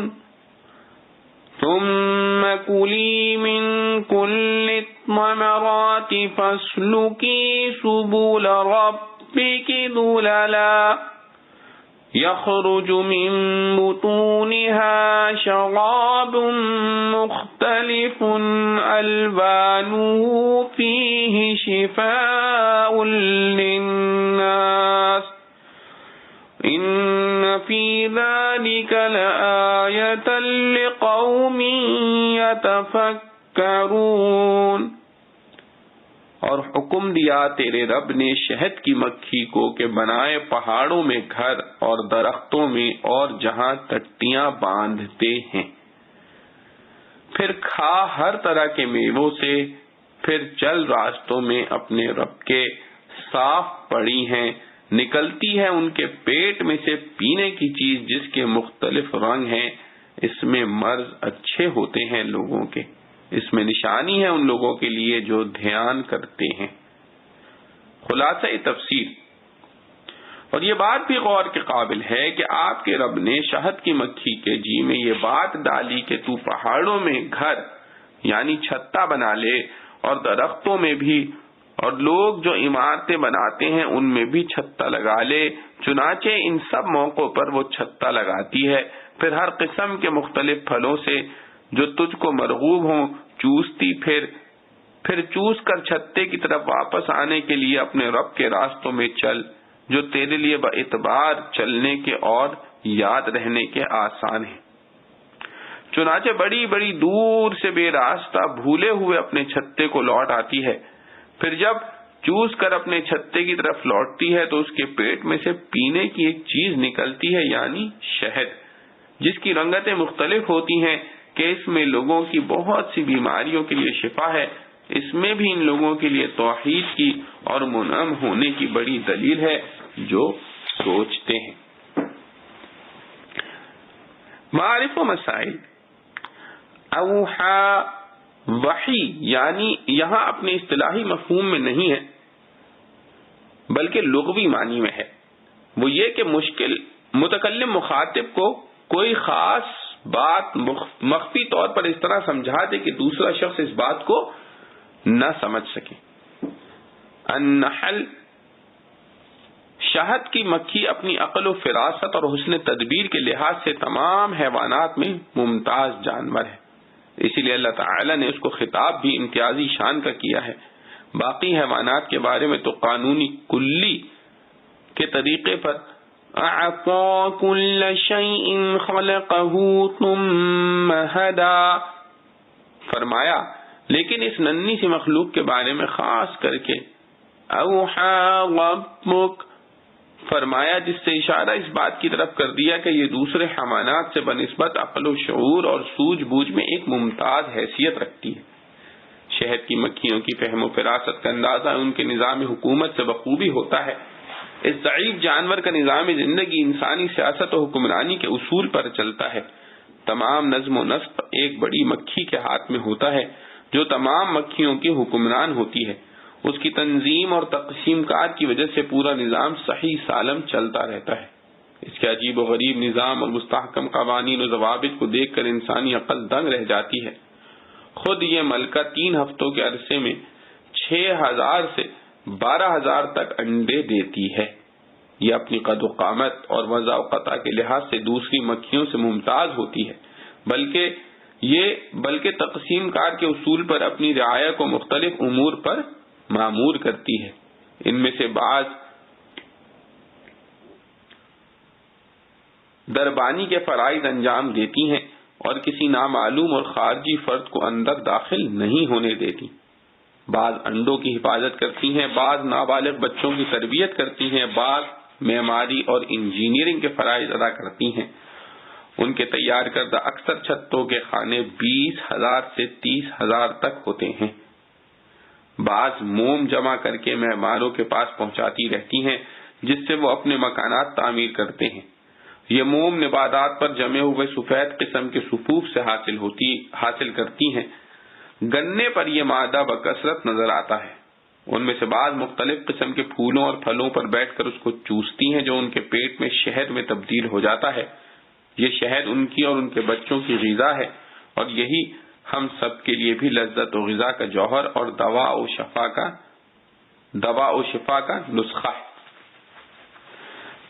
ثم كلي من كل الثمرات فاسلكي سبل ربك ذللا يخرج من بطونها شراب مختلف ألوانه فيه شفاء للناس إن في ذلك لآية لقوم لقوم يتفکرون، اور حکم دیا تیرے رب نے شہد کی مکھی کو کہ بنائے پہاڑوں میں گھر اور درختوں میں اور جہاں ٹٹیاں باندھتے ہیں، پھر کھا ہر طرح کے میووں سے، پھر چل راستوں میں اپنے رب کے، صاف پڑی ہیں، نکلتی ہے ان کے پیٹ میں سے پینے کی چیز جس کے مختلف رنگ ہیں، اس میں مرض اچھے ہوتے ہیں لوگوں کے، اس میں نشانی ہے ان لوگوں کے لیے جو دھیان کرتے ہیں۔ خلاصہ تفسیر، اور یہ بات بھی غور کے قابل ہے کہ آپ کے رب نے شہد کی مکھی کے جی میں یہ بات ڈالی کہ تو پہاڑوں میں گھر یعنی چھتا بنا لے اور درختوں میں بھی، اور لوگ جو عمارتیں بناتے ہیں ان میں بھی چھتا لگا لے، چنانچہ ان سب موقعوں پر وہ چھتا لگاتی ہے، پھر ہر قسم کے مختلف پھلوں سے جو تجھ کو مرغوب ہوں چوستی، پھر چوس کر چھتے کی طرف واپس آنے کے لیے اپنے رب کے راستوں میں چل جو تیرے لیے باعتبار چلنے کے اور یاد رہنے کے آسان ہیں۔ چنانچہ بڑی بڑی دور سے بے راستہ بھولے ہوئے اپنے چھتے کو لوٹ آتی ہے، پھر جب چوس کر اپنے چھتے کی طرف لوٹتی ہے تو اس کے پیٹ میں سے پینے کی ایک چیز نکلتی ہے یعنی شہد، جس کی رنگتیں مختلف ہوتی ہیں کہ اس میں لوگوں کی بہت سی بیماریوں کے لیے شفا ہے، اس میں بھی ان لوگوں کے لیے توحید کی اور منعم ہونے کی بڑی دلیل ہے جو سوچتے ہیں۔ معارف و مسائل، اوحا وحی یعنی یہاں اپنے اصطلاحی مفہوم میں نہیں ہے بلکہ لغوی معنی میں ہے، وہ یہ کہ متکلم مخاطب کو کوئی خاص بات مخفی طور پر اس طرح سمجھا دے کہ دوسرا شخص اس بات کو نہ سمجھ سکے۔ النحل، شہد کی مکھی اپنی عقل و فراست اور حسن تدبیر کے لحاظ سے تمام حیوانات میں ممتاز جانور ہے، اسی لیے اللہ تعالی نے اس کو خطاب بھی امتیازی شان کا کیا ہے۔ باقی حیوانات کے بارے میں تو قانونی کلی کے طریقے پر اعطى كل شيء خلقه ثم هدى فرمایا، لیکن اس ننھی سی مخلوق کے بارے میں خاص کر کے اوحى ربك فرمایا، جس سے اشارہ اس بات کی طرف کر دیا کہ یہ دوسرے حیوانات سے بنسبت عقل و شعور اور سوجھ بوجھ میں ایک ممتاز حیثیت رکھتی ہے۔ شہد کی مکھیوں کی فہم و فراست کا اندازہ ان کے نظام حکومت سے بخوبی ہوتا ہے۔ اس ضعیف جانور کا نظام زندگی انسانی سیاست و حکمرانی کے اصول پر چلتا ہے۔ تمام نظم و نسق ایک بڑی مکھی کے ہاتھ میں ہوتا ہے جو تمام مکھیوں کی حکمران ہوتی ہے۔ اس کی تنظیم اور تقسیم کار کی وجہ سے پورا نظام صحیح سالم چلتا رہتا ہے۔ اس کے عجیب و غریب نظام اور مستحکم قوانین و ضوابط کو دیکھ کر انسانی عقل دنگ رہ جاتی ہے۔ خود یہ ملکہ 3 ہفتوں کے عرصے میں 6000 سے 12000 تک انڈے دیتی ہے۔ یہ اپنی قد و قامت اور وضع و قطع کے لحاظ سے دوسری مکھیوں سے ممتاز ہوتی ہے، بلکہ تقسیم کار کے اصول پر اپنی رعایا کو مختلف امور پر مامور کرتی ہے۔ ان میں سے بعض دربانی کے فرائض انجام دیتی ہیں اور کسی نامعلوم اور خارجی فرد کو اندر داخل نہیں ہونے دیتی، بعض انڈوں کی حفاظت کرتی ہیں، بعض نابالغ بچوں کی تربیت کرتی ہیں، بعض معماری اور انجینئرنگ کے فرائض ادا کرتی ہیں۔ ان کے تیار کردہ اکثر چھتوں کے خانے 20,000 سے 30,000 تک ہوتے ہیں۔ بعض موم جمع کر کے معماروں کے پاس پہنچاتی رہتی ہیں جس سے وہ اپنے مکانات تعمیر کرتے ہیں۔ یہ موم نباتات پر جمے ہوئے سفید قسم کے صفوف سے حاصل کرتی ہیں۔ گنے پر یہ مادہ بکثرت نظر آتا ہے۔ ان میں سے بعض مختلف قسم کے پھولوں اور پھلوں پر بیٹھ کر اس کو چوستی ہیں جو ان کے پیٹ میں شہد میں تبدیل ہو جاتا ہے۔ یہ شہد ان کی اور ان کے بچوں کی غذا ہے، اور یہی ہم سب کے لیے بھی لذت و غذا کا جوہر اور دوا و شفا کا نسخہ ہے۔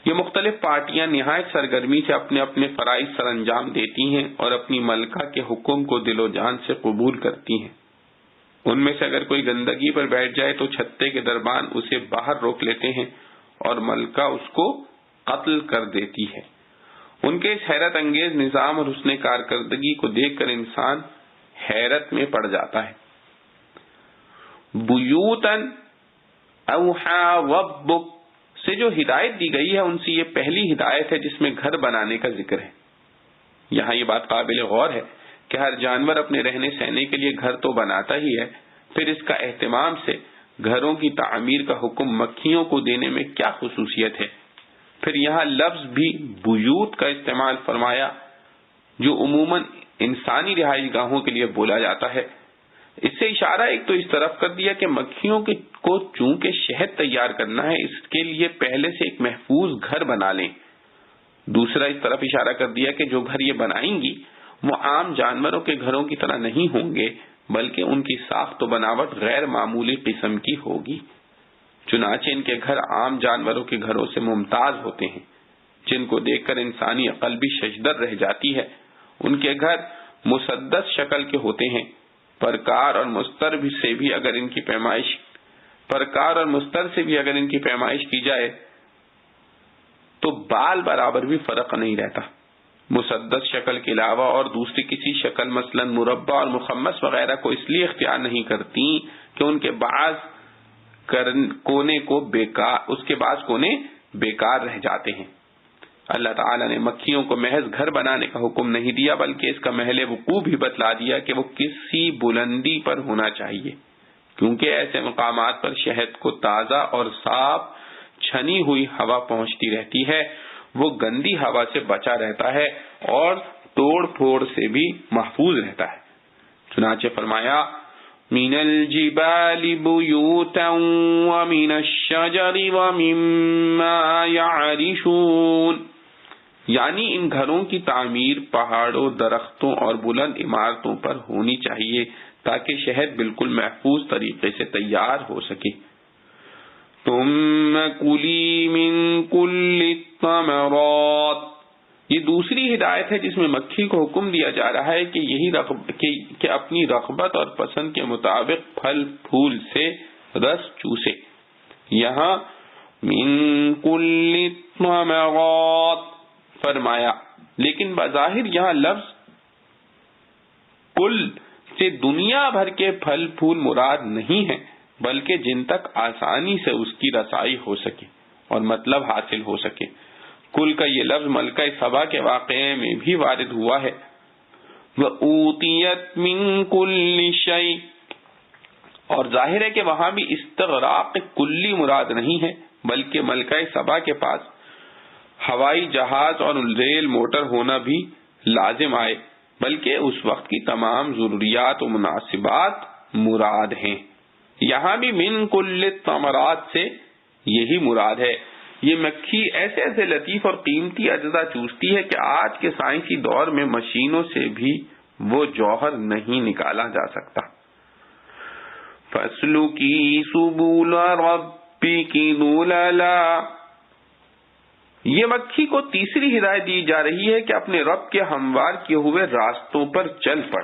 یہ مختلف پارٹیاں نہایت سرگرمی سے اپنے اپنے فرائض سر انجام دیتی ہیں اور اپنی ملکہ کے حکم کو دل و جان سے قبول کرتی ہیں۔ ان میں سے اگر کوئی گندگی پر بیٹھ جائے تو چھتے کے دربان اسے باہر روک لیتے ہیں اور ملکہ اس کو قتل کر دیتی ہے۔ ان کے اس حیرت انگیز نظام اور حسن کارکردگی کو دیکھ کر انسان حیرت میں پڑ جاتا ہے۔ بیوتن اوحا ربک سے جو ہدایت دی گئی ہے ان سے یہ پہلی ہدایت ہے جس میں گھر بنانے کا ذکر ہے۔ یہاں یہ بات قابل غور ہے کہ ہر جانور اپنے رہنے سہنے کے لیے گھر تو بناتا ہی ہے، پھر اس کا اہتمام سے گھروں کی تعمیر کا حکم مکھیوں کو دینے میں کیا خصوصیت ہے؟ پھر یہاں لفظ بھی بیوت کا استعمال فرمایا جو عموماً انسانی رہائش گاہوں کے لیے بولا جاتا ہے۔ اس سے اشارہ ایک تو اس طرف کر دیا کہ مکھیوں کو چونکہ شہد تیار کرنا ہے اس کے لیے پہلے سے ایک محفوظ گھر بنا لیں، دوسرا اس طرف اشارہ کر دیا کہ جو گھر یہ بنائیں گی وہ عام جانوروں کے گھروں کی طرح نہیں ہوں گے بلکہ ان کی ساخت و بناوٹ غیر معمولی قسم کی ہوگی۔ چنانچہ ان کے گھر عام جانوروں کے گھروں سے ممتاز ہوتے ہیں جن کو دیکھ کر انسانی عقل بھی ششدر رہ جاتی ہے۔ ان کے گھر مسدس شکل کے ہوتے ہیں، پرکار اور مستر سے بھی اگر ان کی پیمائش کی جائے تو بال برابر بھی فرق نہیں رہتا۔ مسدس شکل کے علاوہ اور دوسری کسی شکل مثلا مربع اور مخمس وغیرہ کو اس لیے اختیار نہیں کرتی کہ ان کے بعض کونے بیکار رہ جاتے ہیں۔ اللہ تعالیٰ نے مکھیوں کو محض گھر بنانے کا حکم نہیں دیا بلکہ اس کا محل وقوع بھی بتلا دیا کہ وہ کسی بلندی پر ہونا چاہیے، کیونکہ ایسے مقامات پر شہد کو تازہ اور صاف چھنی ہوئی ہوا پہنچتی رہتی ہے، وہ گندی ہوا سے بچا رہتا ہے اور توڑ پھوڑ سے بھی محفوظ رہتا ہے۔ چنانچہ فرمایا من الجبال بیوتا ومن الشجر ومما یعرشون، یعنی ان گھروں کی تعمیر پہاڑوں، درختوں اور بلند عمارتوں پر ہونی چاہیے تاکہ شہد بالکل محفوظ طریقے سے تیار ہو سکے۔ ثم کلی من کل الثمرات، یہ دوسری ہدایت ہے جس میں مکھی کو حکم دیا جا رہا ہے کہ اپنی رغبت اور پسند کے مطابق پھل پھول سے رس چوسے۔ یہاں من کل الثمرات فرمایا، لیکن بظاہر یہاں لفظ کل سے دنیا بھر کے پھل پھول مراد نہیں ہے بلکہ جن تک آسانی سے اس کی رسائی ہو سکے اور مطلب حاصل ہو سکے۔ کل کا یہ لفظ ملکہ سبا کے واقعے میں بھی وارد ہوا ہے۔ وَأُوتِيَتْ مِن كُلِّ شَيْءٍ، اور ظاہر ہے کہ وہاں بھی استغراق کلی مراد نہیں ہے بلکہ ملکہ سبا کے پاس ہوائی جہاز اور ریل موٹر ہونا بھی لازم آئے، بلکہ اس وقت کی تمام ضروریات و مناسبات مراد ہیں۔ یہاں بھی من کل الثمرات سے یہی مراد ہے۔ یہ مکھی ایسے لطیف اور قیمتی اجزاء چوستی ہے کہ آج کے سائنسی دور میں مشینوں سے بھی وہ جوہر نہیں نکالا جا سکتا۔ فَاسْلُكِي سُبُلَ رَبِّكِ ذُلَلًا، یہ مکھی کو تیسری ہدایت دی جا رہی ہے کہ اپنے رب کے ہموار کیے ہوئے راستوں پر چل پڑ۔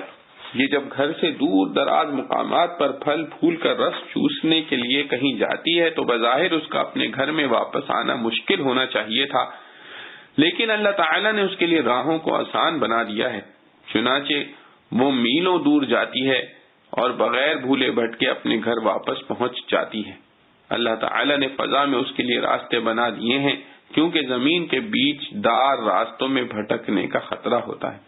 یہ جب گھر سے دور دراز مقامات پر پھل پھول کا رس چوسنے کے لیے کہیں جاتی ہے تو بظاہر اس کا اپنے گھر میں واپس آنا مشکل ہونا چاہیے تھا، لیکن اللہ تعالیٰ نے اس کے لیے راہوں کو آسان بنا دیا ہے، چنانچہ وہ میلوں دور جاتی ہے اور بغیر بھولے بھٹکے اپنے گھر واپس پہنچ جاتی ہے۔ اللہ تعالیٰ نے فضا میں اس کے لیے راستے بنا دیے ہیں کیونکہ زمین کے بیچ دار راستوں میں بھٹکنے کا خطرہ ہوتا ہے۔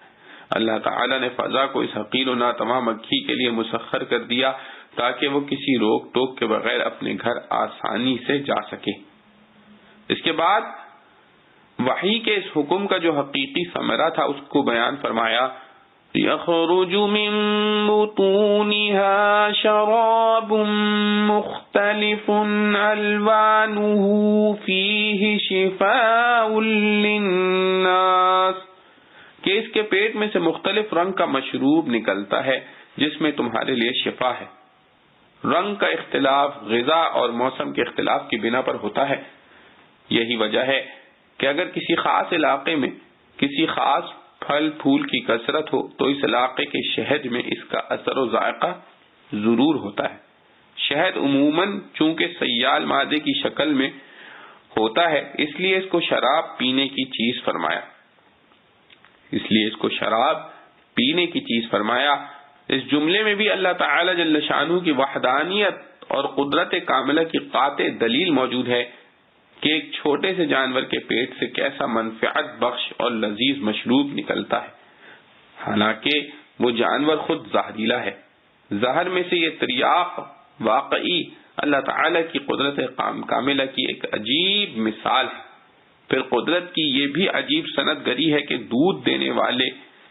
اللہ تعالیٰ نے فضا کو اس حقیر و ناتواں مکھی کے لیے مسخر کر دیا تاکہ وہ کسی روک ٹوک کے بغیر اپنے گھر آسانی سے جا سکے۔ اس کے بعد وحی کے اس حکم کا جو حقیقی ثمرہ تھا اس کو بیان فرمایا، یخرج من بطونها شراب مختلف الوانه فيه شفاء للناس، کہ اس کے پیٹ میں سے مختلف رنگ کا مشروب نکلتا ہے جس میں تمہارے لیے شفا ہے۔ رنگ کا اختلاف غذا اور موسم کے اختلاف کی بنا پر ہوتا ہے۔ یہی وجہ ہے کہ اگر کسی خاص علاقے میں کسی خاص پھل پھول کی کثرت ہو تو اس علاقے کے شہد میں اس کا اثر و ذائقہ ضرور ہوتا ہے۔ شہد عموماً چونکہ سیال مادے کی شکل میں ہوتا ہے اس لیے اس کو شراب پینے کی چیز فرمایا۔ اس لیے اس کو شراب پینے کی چیز فرمایا۔ اس جملے میں بھی اللہ تعالی جل شانہ کی وحدانیت اور قدرت کاملہ کی قاطع دلیل موجود ہے کہ ایک چھوٹے سے جانور کے پیٹ سے کیسا منفعت بخش اور لذیذ مشروب نکلتا ہے، حالانکہ وہ جانور خود زہریلا ہے۔ زہر میں سے یہ تریاق واقعی اللہ تعالی کی قدرت کاملہ کی ایک عجیب مثال ہے۔ پھر قدرت کی یہ بھی عجیب صنعت گری ہے کہ دودھ دینے والے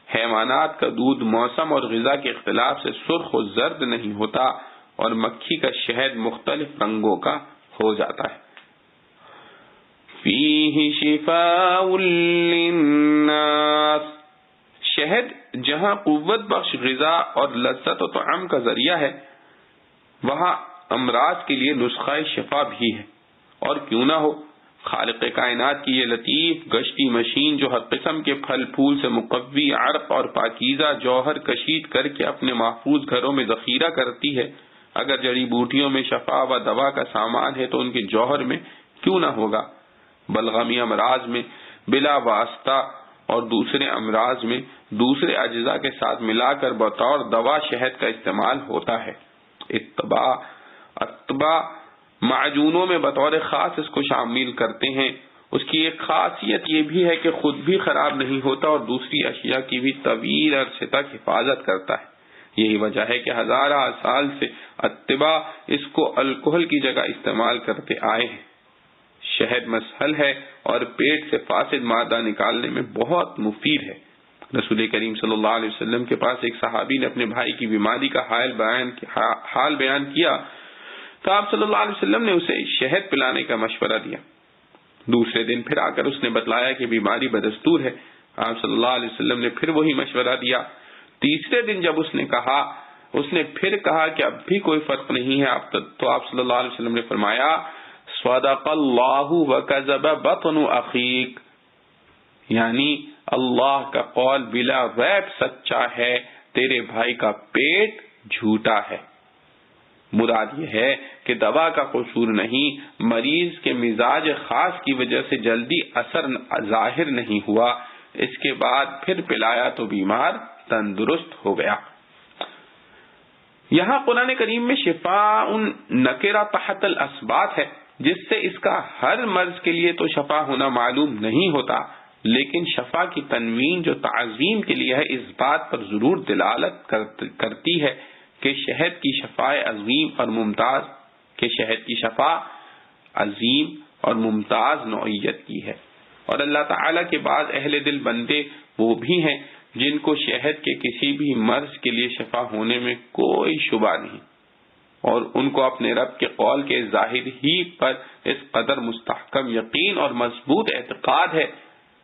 حیوانات کا دودھ موسم اور غذا کے اختلاف سے سرخ و زرد نہیں ہوتا اور مکھی کا شہد مختلف رنگوں کا ہو جاتا ہے۔ فیہ شفاء للناس، شہد جہاں قوت بخش غذا اور لذت و طعم کا ذریعہ ہے، وہاں امراض کے لیے نسخہ شفا بھی ہے۔ اور کیوں نہ ہو، خالق کائنات کی یہ لطیف گشتی مشین جو ہر قسم کے پھل پھول سے مقوی عرق اور پاکیزہ جوہر کشید کر کے اپنے محفوظ گھروں میں ذخیرہ کرتی ہے، اگر جڑی بوٹیوں میں شفا و دوا کا سامان ہے تو ان کے جوہر میں کیوں نہ ہوگا۔ بلغمی امراض میں بلا واسطہ اور دوسرے امراض میں دوسرے اجزاء کے ساتھ ملا کر بطور دوا شہد کا استعمال ہوتا ہے۔ اتباع معجونوں میں بطور خاص اس کو شامل کرتے ہیں۔ اس کی ایک خاصیت یہ بھی ہے کہ خود بھی خراب نہیں ہوتا اور دوسری اشیاء کی بھی طویل عرصے تک حفاظت کرتا ہے۔ یہی وجہ ہے کہ ہزارہ سال سے اتباع اس کو الکحل کی جگہ استعمال کرتے آئے ہیں۔ شہد مسحل ہے اور پیٹ سے فاسد مادہ نکالنے میں بہت مفید ہے۔ رسول کریم صلی اللہ علیہ وسلم کے پاس ایک صحابی نے اپنے بھائی کی بیماری کا حال بیان کیا تو آپ صلی اللہ علیہ وسلم نے اسے شہد پلانے کا مشورہ دیا۔ دوسرے دن پھر آ کر اس نے بتلایا کہ بیماری بدستور ہے۔ آپ صلی اللہ علیہ وسلم نے پھر وہی مشورہ دیا۔ تیسرے دن جب اس نے پھر کہا کہ اب بھی کوئی فرق نہیں ہے، تو آپ صلی اللہ علیہ وسلم نے فرمایا صدق اللہ وکذب بطن اخیک، یعنی اللہ کا قول بلا ریب سچا ہے، تیرے بھائی کا پیٹ جھوٹا ہے۔ مراد یہ ہے کہ دوا کا قصور نہیں، مریض کے مزاج خاص کی وجہ سے جلدی اثر ظاہر نہیں ہوا، اس کے بعد پھر پلایا تو بیمار تندرست ہو گیا۔ یہاں قرآن کریم میں شفاء نکرہ تحت الاسبات ہے، جس سے اس کا ہر مرض کے لیے تو شفا ہونا معلوم نہیں ہوتا، لیکن شفا کی تنوین جو تعظیم کے لیے ہے اس بات پر ضرور دلالت کرتی ہے کہ شہد کی شفا عظیم اور ممتاز نوعیت کی ہے۔ اور اللہ تعالیٰ کے بعض اہل دل بندے وہ بھی ہیں جن کو شہد کے کسی بھی مرض کے لیے شفا ہونے میں کوئی شبہ نہیں، اور ان کو اپنے رب کے قول کے ظاہر ہی پر اس قدر مستحکم یقین اور مضبوط اعتقاد ہے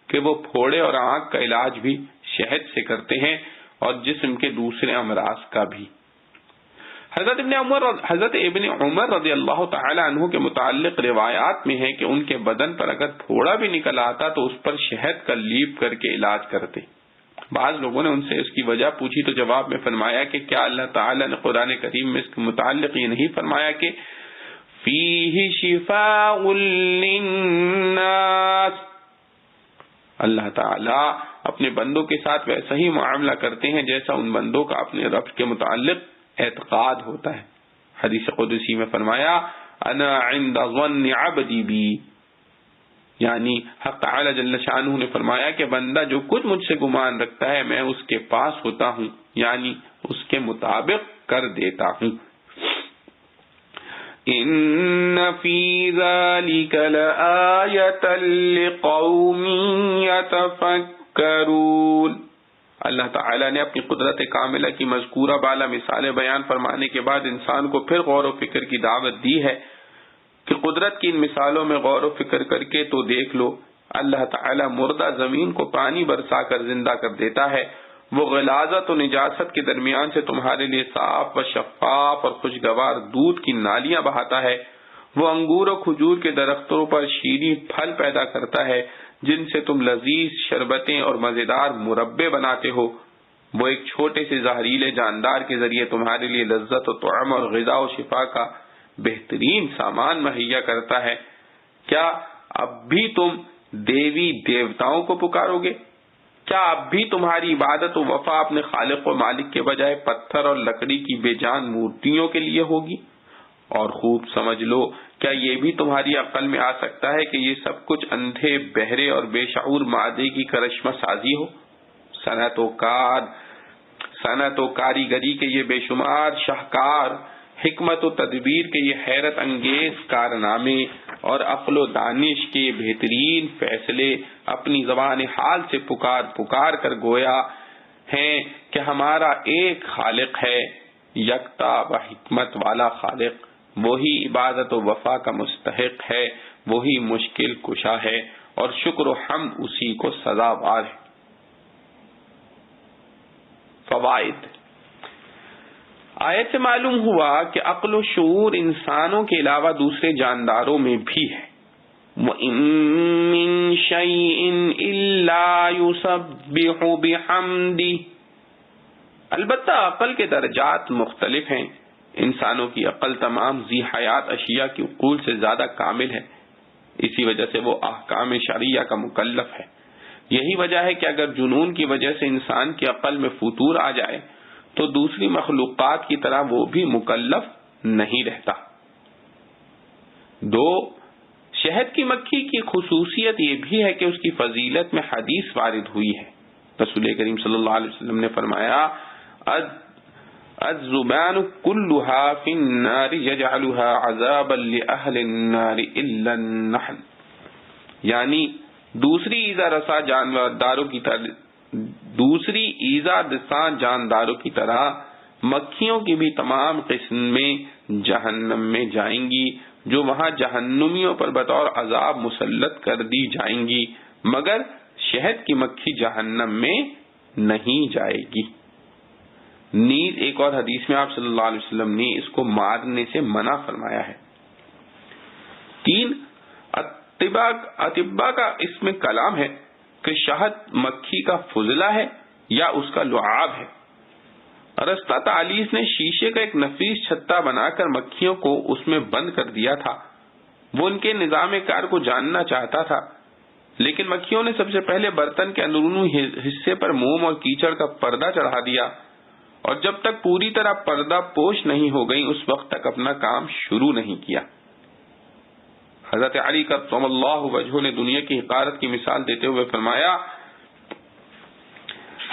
کہ وہ پھوڑے اور آنکھ کا علاج بھی شہد سے کرتے ہیں اور جسم کے دوسرے امراض کا بھی۔ حضرت ابن عمر رضی اللہ تعالی عنہ کے متعلق روایات میں ہے کہ ان کے بدن پر اگر پھوڑا بھی نکل آتا تو اس پر شہد کا لیپ کر کے علاج کرتے۔ بعض لوگوں نے ان سے اس کی وجہ پوچھی تو جواب میں فرمایا کہ کیا اللہ تعالی نے قرآن کریم میں اس کے متعلق یہ نہیں فرمایا کہ فیہ شفاء للناس، اللہ تعالی اپنے بندوں کے ساتھ ویسا ہی معاملہ کرتے ہیں جیسا ان بندوں کا اپنے رب کے متعلق اعتقاد ہوتا ہے۔ حدیث قدسی میں فرمایا انا عند ظن عبدی بی، یعنی حق تعالی جل شانہ نے فرمایا کہ بندہ جو کچھ مجھ سے گمان رکھتا ہے میں اس کے پاس ہوتا ہوں، یعنی اس کے مطابق کر دیتا ہوں۔ ان فی ذلک لآیۃ لقوم یتفکرون، اللہ تعالیٰ نے اپنی قدرت کاملہ کی مذکورہ بالا مثالیں بیان فرمانے کے بعد انسان کو پھر غور و فکر کی دعوت دی ہے کہ قدرت کی ان مثالوں میں غور و فکر کر کے تو دیکھ لو، اللہ تعالیٰ مردہ زمین کو پانی برسا کر زندہ کر دیتا ہے، وہ غلاظت و نجاست کے درمیان سے تمہارے لیے صاف و شفاف اور خوشگوار دودھ کی نالیاں بہاتا ہے، وہ انگور و کھجور کے درختوں پر شیریں پھل پیدا کرتا ہے جن سے تم لذیذ شربتیں اور مزیدار مربے بناتے ہو، وہ ایک چھوٹے سے زہریلے جاندار کے ذریعے تمہارے لیے لذت و طعم اور غذا و شفا کا بہترین سامان مہیا کرتا ہے، کیا اب بھی تم دیوی دیوتاؤں کو پکارو گے؟ کیا اب بھی تمہاری عبادت و وفا اپنے خالق و مالک کے بجائے پتھر اور لکڑی کی بے جان مورتیوں کے لیے ہوگی؟ اور خوب سمجھ لو، کیا یہ بھی تمہاری عقل میں آ سکتا ہے کہ یہ سب کچھ اندھے، بہرے اور بے شعور مادے کی کرشمہ سازی ہو؟ صنعت و کاریگری کے یہ بے شمار شاہکار، حکمت و تدبیر کے یہ حیرت انگیز کارنامے اور عقل و دانش کے یہ بہترین فیصلے اپنی زبان حال سے پکار کر گویا ہیں کہ ہمارا ایک خالق ہے، یکتا و حکمت والا خالق، وہی عبادت و وفا کا مستحق ہے، وہی مشکل کشا ہے، اور شکر و حمد اسی کو سزاوار ہے۔ فوائد۔ آیت سے معلوم ہوا کہ عقل و شعور انسانوں کے علاوہ دوسرے جانداروں میں بھی ہے۔ وَإِن مِّن شَيْءٍ إِلَّا يُسَبِّحُ بِحَمْدِهِ، البتہ عقل کے درجات مختلف ہیں۔ انسانوں کی عقل تمام ذی حیات اشیاء کی عقول سے زیادہ کامل ہے، اسی وجہ سے وہ احکام شرعیہ کا مکلف ہے۔ یہی وجہ ہے کہ اگر جنون کی وجہ سے انسان کی عقل میں فتور آ جائے تو دوسری مخلوقات کی طرح وہ بھی مکلف نہیں رہتا۔ 2، شہد کی مکھی کی خصوصیت یہ بھی ہے کہ اس کی فضیلت میں حدیث وارد ہوئی ہے۔ رسول کریم صلی اللہ علیہ وسلم نے فرمایا، الزبان كلها في النار يجعلها عذابا لأهل النار إلا النحل، یعنی دوسری ایذا دساں جانداروں کی طرح مکھیوں کی بھی تمام قسم میں جہنم میں جائیں گی، جو وہاں جہنمیوں پر بطور عذاب مسلط کر دی جائیں گی، مگر شہد کی مکھی جہنم میں نہیں جائے گی۔ نیز ایک اور حدیث میں آپ صلی اللہ علیہ وسلم نے اس کو مارنے سے منع فرمایا ہے۔ 3، اطباء کا اس میں کلام ہے کہ شہد مکھی کا فضلہ ہے یا اس کا لعاب ہے۔ ارسطو طالیس نے شیشے کا ایک نفیس چھتا بنا کر مکھیوں کو اس میں بند کر دیا تھا۔ وہ ان کے نظام کار کو جاننا چاہتا تھا، لیکن مکھیوں نے سب سے پہلے برتن کے اندرونی حصے پر موم اور کیچڑ کا پردہ چڑھا دیا، اور جب تک پوری طرح پردہ پوش نہیں ہو گئی اس وقت تک اپنا کام شروع نہیں کیا۔ حضرت علی کرم اللہ وجہہ نے دنیا کی حقارت کی مثال دیتے ہوئے فرمایا،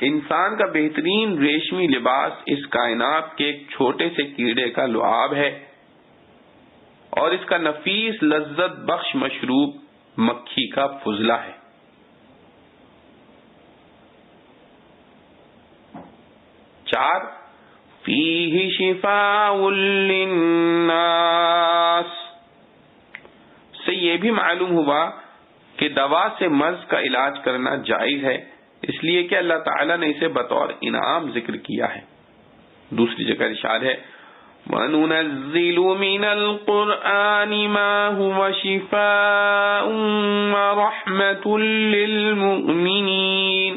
انسان کا بہترین ریشمی لباس اس کائنات کے ایک چھوٹے سے کیڑے کا لعاب ہے، اور اس کا نفیس لذت بخش مشروب مکھی کا فضلہ ہے۔ 4، فیہ شفاء للناس، سے یہ بھی معلوم ہوا کہ دوا سے مرض کا علاج کرنا جائز ہے، اس لیے کہ اللہ تعالیٰ نے اسے بطور انعام ذکر کیا ہے۔ دوسری جگہ ارشاد ہے، وَنُنَزِّلُ مِنَ الْقُرْآنِ مَا هُوَ شِفَاءٌ وَرَحْمَةٌ لِّلْمُؤْمِنِينَ،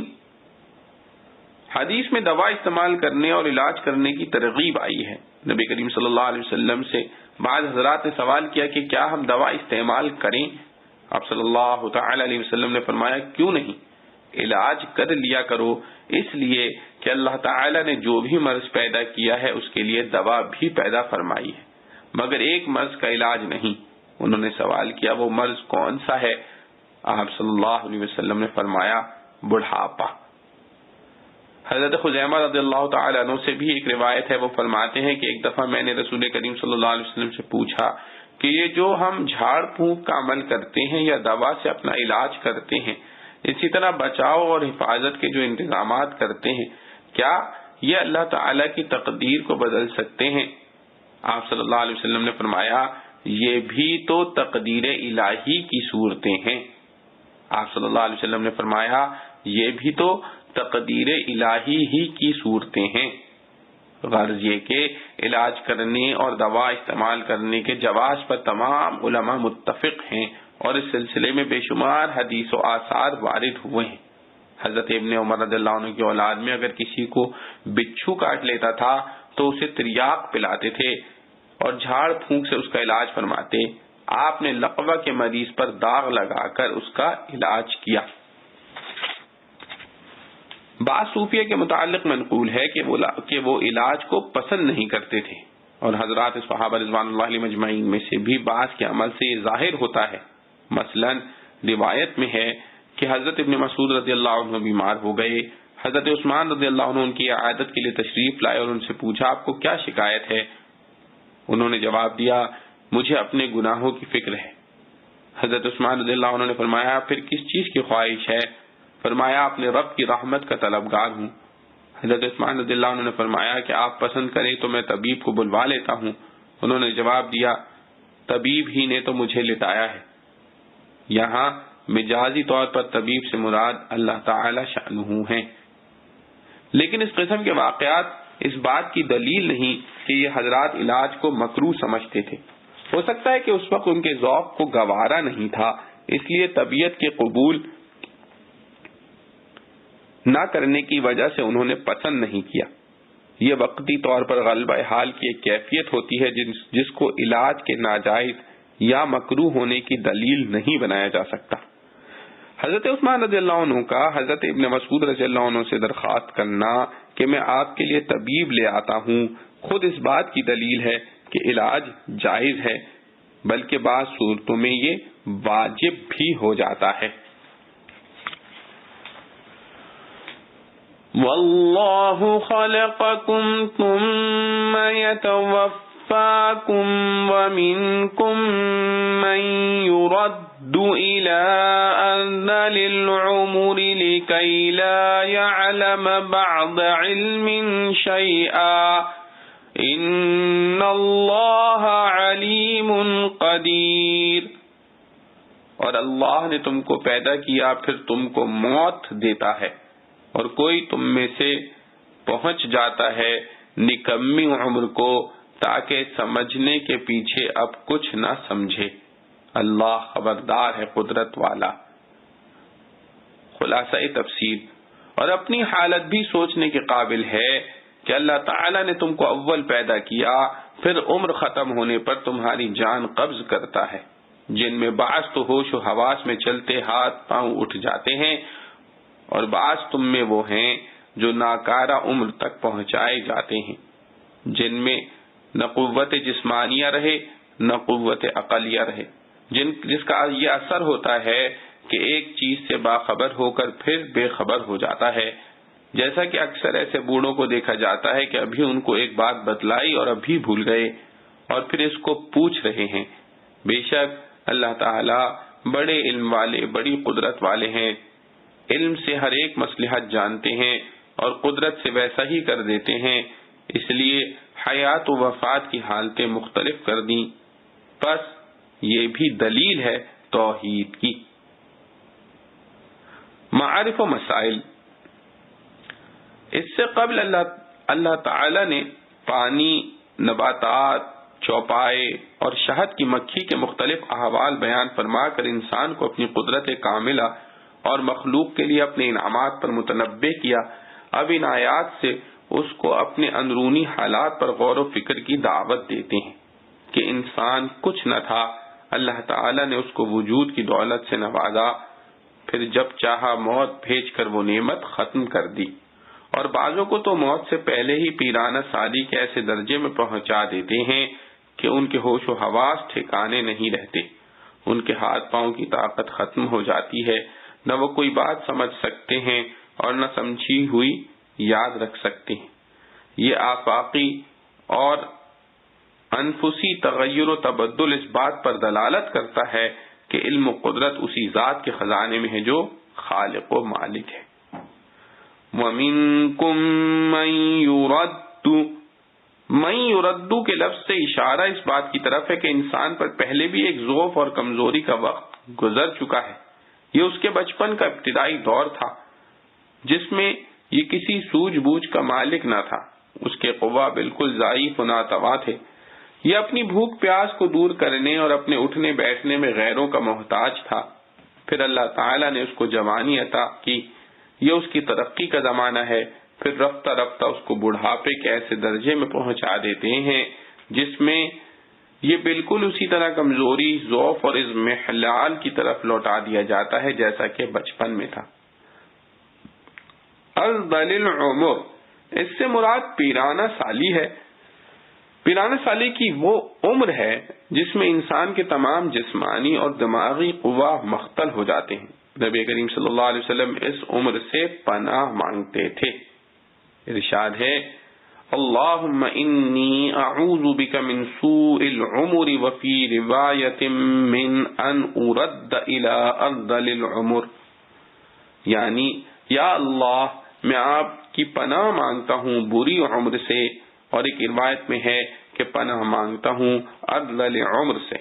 حدیث میں دوا استعمال کرنے اور علاج کرنے کی ترغیب آئی ہے۔ نبی کریم صلی اللہ علیہ وسلم سے بعض حضرات نے سوال کیا کہ کیا ہم دوا استعمال کریں؟ آپ صلی اللہ تعالی علیہ وسلم نے فرمایا، کیوں نہیں، علاج کر لیا کرو، اس لیے کہ اللہ تعالی نے جو بھی مرض پیدا کیا ہے اس کے لیے دوا بھی پیدا فرمائی ہے، مگر ایک مرض کا علاج نہیں۔ انہوں نے سوال کیا، وہ مرض کون سا ہے؟ آپ صلی اللہ علیہ وسلم نے فرمایا، بڑھاپا۔ حضرت خزیمہ رضی اللہ تعالی عنہ سے بھی ایک روایت ہے، وہ فرماتے ہیں کہ ایک دفعہ میں نے رسول کریم صلی اللہ علیہ وسلم سے پوچھا کہ یہ جو ہم جھاڑ پھونک کا عمل کرتے ہیں یا دوا سے اپنا علاج کرتے ہیں، اسی طرح بچاؤ اور حفاظت کے جو انتظامات کرتے ہیں، کیا یہ اللہ تعالی کی تقدیر کو بدل سکتے ہیں؟ آپ صلی اللہ علیہ وسلم نے فرمایا، یہ بھی تو تقدیر الہی کی صورتیں ہیں۔ آپ صلی اللہ علیہ وسلم نے فرمایا، یہ بھی تو تقدیر الہی ہی کی صورتیں ہیں۔ غرض یہ کہ علاج کرنے اور دوا استعمال کرنے کے جواز پر تمام علماء متفق ہیں، اور اس سلسلے میں بے شمار حدیث و آثار وارد ہوئے ہیں۔ حضرت ابن عمر رضی اللہ عنہ کی اولاد میں اگر کسی کو بچھو کاٹ لیتا تھا تو اسے تریاق پلاتے تھے اور جھاڑ پھونک سے اس کا علاج فرماتے۔ آپ نے لقوہ کے مریض پر داغ لگا کر اس کا علاج کیا۔ بعض صوفیہ کے متعلق منقول ہے کہ وہ علاج کو پسند نہیں کرتے تھے، اور حضرات صحابہ رضوان اللہ علیہ مجمعین میں سے بھی بعض کے عمل سے یہ ظاہر ہوتا ہے۔ مثلا روایت میں ہے کہ حضرت ابن مسعود رضی اللہ عنہ بیمار ہو گئے، حضرت عثمان رضی اللہ عنہ ان کی عیادت کے لیے تشریف لائے اور ان سے پوچھا آپ کو کیا شکایت ہے؟ انہوں نے جواب دیا مجھے اپنے گناہوں کی فکر ہے۔ حضرت عثمان رضی اللہ عنہ نے فرمایا پھر کس چیز کی خواہش ہے؟ فرمایا اپنے رب کی رحمت کا طلبگار ہوں۔ حضرت عثمان رضی اللہ عنہ نے فرمایا کہ آپ پسند کریں تو میں طبیب کو بلوا لیتا ہوں۔ انہوں نے جواب دیا طبیب ہی نے تو مجھے لٹایا ہے۔ یہاں مجازی طور پر طبیب سے مراد اللہ تعالی شأنہ ہیں، لیکن اس قسم کے واقعات اس بات کی دلیل نہیں کہ یہ حضرات علاج کو مکروہ سمجھتے تھے۔ ہو سکتا ہے کہ اس وقت ان کے ذوق کو گوارا نہیں تھا، اس لیے طبیعت کے قبول نہ کرنے کی وجہ سے انہوں نے پسند نہیں کیا۔ یہ وقتی طور پر غلبہ حال کی ایک کیفیت ہوتی ہے جس کو علاج کے ناجائز یا مکروہ ہونے کی دلیل نہیں بنایا جا سکتا۔ حضرت عثمان رضی اللہ عنہ کا حضرت ابن مسعود رضی اللہ عنہ سے درخواست کرنا کہ میں آپ کے لیے طبیب لے آتا ہوں خود اس بات کی دلیل ہے کہ علاج جائز ہے، بلکہ بعض صورتوں میں یہ واجب بھی ہو جاتا ہے۔ واللہ خلقکم ثم یتوفاکم ومنکم من يرد إلى أرذل العمر لكي لا يعلم بعد علم شيئا إن الله عليم قدير۔ اور اللہ نے تم کو پیدا کیا پھر تم کو موت دیتا ہے، اور کوئی تم میں سے پہنچ جاتا ہے نکمی عمر کو تاکہ سمجھنے کے پیچھے اب کچھ نہ سمجھے۔ اللہ خبردار ہے قدرت والا۔ خلاصہ تفسیر، اور اپنی حالت بھی سوچنے کے قابل ہے کہ اللہ تعالیٰ نے تم کو اول پیدا کیا، پھر عمر ختم ہونے پر تمہاری جان قبض کرتا ہے، جن میں بعض تو ہوش و حواس میں چلتے ہاتھ پاؤں اٹھ جاتے ہیں، اور بعض تم میں وہ ہیں جو ناکارہ عمر تک پہنچائے جاتے ہیں، جن میں نہ قوت جسمانیہ رہے نہ قوت عقلیہ رہے، جس کا یہ اثر ہوتا ہے کہ ایک چیز سے باخبر ہو کر پھر بے خبر ہو جاتا ہے، جیسا کہ اکثر ایسے بوڑھوں کو دیکھا جاتا ہے کہ ابھی ان کو ایک بات بتلائی اور ابھی بھول گئے اور پھر اس کو پوچھ رہے ہیں۔ بے شک اللہ تعالی بڑے علم والے، بڑی قدرت والے ہیں، علم سے ہر ایک مصلحت جانتے ہیں اور قدرت سے ویسا ہی کر دیتے ہیں، اس لیے حیات و وفات کی حالتیں مختلف کر دیں۔ پس یہ بھی دلیل ہے توحید کی۔ معارف و مسائل، اس سے قبل اللہ تعالی نے پانی، نباتات، چوپائے اور شہد کی مکھی کے مختلف احوال بیان فرما کر انسان کو اپنی قدرت کاملہ اور مخلوق کے لیے اپنے انعامات پر متنبہ کیا۔ اب ان آیات سے اس کو اپنے اندرونی حالات پر غور و فکر کی دعوت دیتے ہیں کہ انسان کچھ نہ تھا، اللہ تعالی نے اس کو وجود کی دولت سے نوازا، پھر جب چاہا موت بھیج کر وہ نعمت ختم کر دی، اور بعضوں کو تو موت سے پہلے ہی پیرانہ سالی کے ایسے درجے میں پہنچا دیتے ہیں کہ ان کے ہوش و حواس ٹھکانے نہیں رہتے، ان کے ہاتھ پاؤں کی طاقت ختم ہو جاتی ہے، نہ وہ کوئی بات سمجھ سکتے ہیں اور نہ سمجھی ہوئی یاد رکھ سکتے ہیں۔ یہ آفاقی اور انفسی تغیر و تبدل اس بات پر دلالت کرتا ہے کہ علم و قدرت اسی ذات کے خزانے میں ہے جو خالق و مالک ہے۔ وَمِنْكُمْ مَنْ يُرَدُّ کے لفظ سے اشارہ اس بات کی طرف ہے کہ انسان پر پہلے بھی ایک ضعف اور کمزوری کا وقت گزر چکا ہے۔ یہ اس کے بچپن کا ابتدائی دور تھا جس میں یہ کسی سوجھ بوجھ کا مالک نہ تھا، اس کے قوا بالکل ضعیف و ناتواں تھے، یہ اپنی بھوک پیاس کو دور کرنے اور اپنے اٹھنے بیٹھنے میں غیروں کا محتاج تھا۔ پھر اللہ تعالیٰ نے اس کو جوانی عطا کی، یہ اس کی ترقی کا زمانہ ہے، پھر رفتہ رفتہ اس کو بڑھاپے کے ایسے درجے میں پہنچا دیتے ہیں جس میں یہ بالکل اسی طرح کمزوری، ضعف اور اضمحلال کی طرف لوٹا دیا جاتا ہے جیسا کہ بچپن میں تھا۔ ارذل العمر، اس سے مراد پیرانہ سالی ہے۔ پیرانہ سالی کی وہ عمر ہے جس میں انسان کے تمام جسمانی اور دماغی قوا مختل ہو جاتے ہیں۔ نبی کریم صلی اللہ علیہ وسلم اس عمر سے پناہ مانگتے تھے۔ ارشاد ہے اللہم انی اعوذ بک من سوء العمر وفی روایت من ان ارد الى ارذل العمر، یعنی یا اللہ میں آپ کی پناہ مانگتا ہوں بری عمر سے، اور ایک روایت میں ہے کہ پناہ مانگتا ہوں ارذل عمر سے۔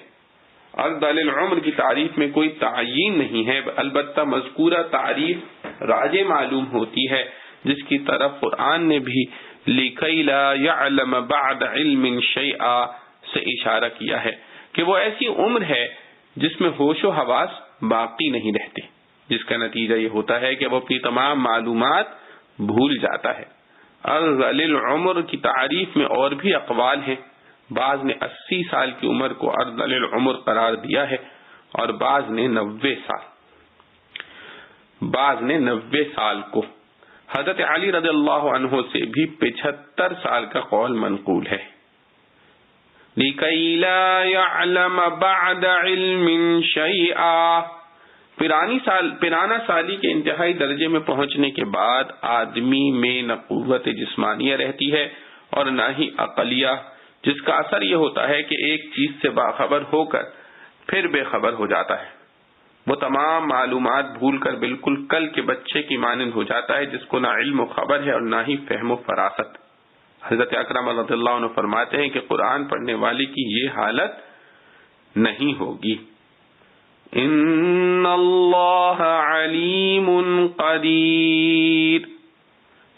ارذل العمر کی تعریف میں کوئی تعین نہیں ہے، البتہ مذکورہ تعریف راجع معلوم ہوتی ہے، جس کی طرف قرآن نے بھی لِكَيْ لَا يَعْلَمَ بَعْدَ عِلْمٍ شَيْئًا سے اشارہ کیا ہے کہ وہ ایسی عمر ہے جس میں ہوش و حواس باقی نہیں رہتے، جس کا نتیجہ یہ ہوتا ہے کہ وہ اپنی تمام معلومات بھول جاتا ہے۔ ارذل العمر کی تعریف میں اور بھی اقوال ہیں، بعض نے 80 سال کی عمر کو ارذل العمر قرار دیا ہے، اور بعض نے 90 سال کو۔ حضرت علی رضی اللہ عنہ سے بھی 75 سال کا قول منقول ہے۔ لِكَيْ لَا يَعْلَمَ بَعْدَ عِلْمٍ شَيْئًا، پیرانہ سالی کے انتہائی درجے میں پہنچنے کے بعد آدمی میں نہ قوت جسمانیہ رہتی ہے اور نہ ہی عقلیہ، جس کا اثر یہ ہوتا ہے کہ ایک چیز سے باخبر ہو کر پھر بے خبر ہو جاتا ہے۔ وہ تمام معلومات بھول کر بالکل کل کے بچے کی مانند ہو جاتا ہے، جس کو نہ علم و خبر ہے اور نہ ہی فہم و فراست۔ حضرت اکرم رضی اللہ عنہ فرماتے ہیں کہ قرآن پڑھنے والے کی یہ حالت نہیں ہوگی۔ ان اللہ علیم قدیر،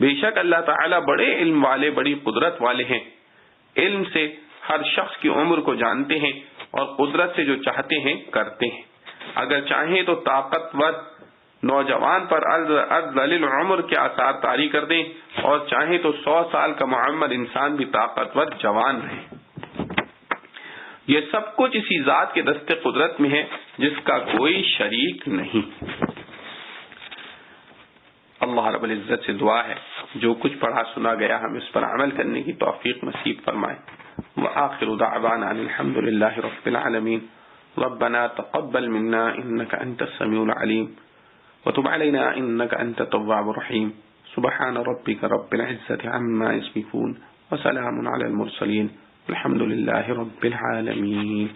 بے شک اللہ تعالی بڑے علم والے، بڑی قدرت والے ہیں۔ علم سے ہر شخص کی عمر کو جانتے ہیں، اور قدرت سے جو چاہتے ہیں کرتے ہیں۔ اگر چاہیں تو طاقتور نوجوان پر ارذل العمر کے آثار طاری کر دیں، اور چاہیں تو 100 سال کا معمر انسان بھی طاقتور جوان رہے۔ یہ سب کچھ اسی ذات کے دست قدرت میں ہے جس کا کوئی شریک نہیں۔ اللہ رب العزت سے دعا ہے جو کچھ پڑھا سنا گیا ہم اس پر عمل کرنے کی توفیق نصیب فرمائے۔ وآخر دعوانا الحمد للہ رب العالمین۔ ربنا تقبل منا انك انت السميع العليم وتب علينا انك انت التواب الرحيم۔ سبحان ربك رب العزة عما يصفون وسلام على المرسلين الحمد لله رب العالمين۔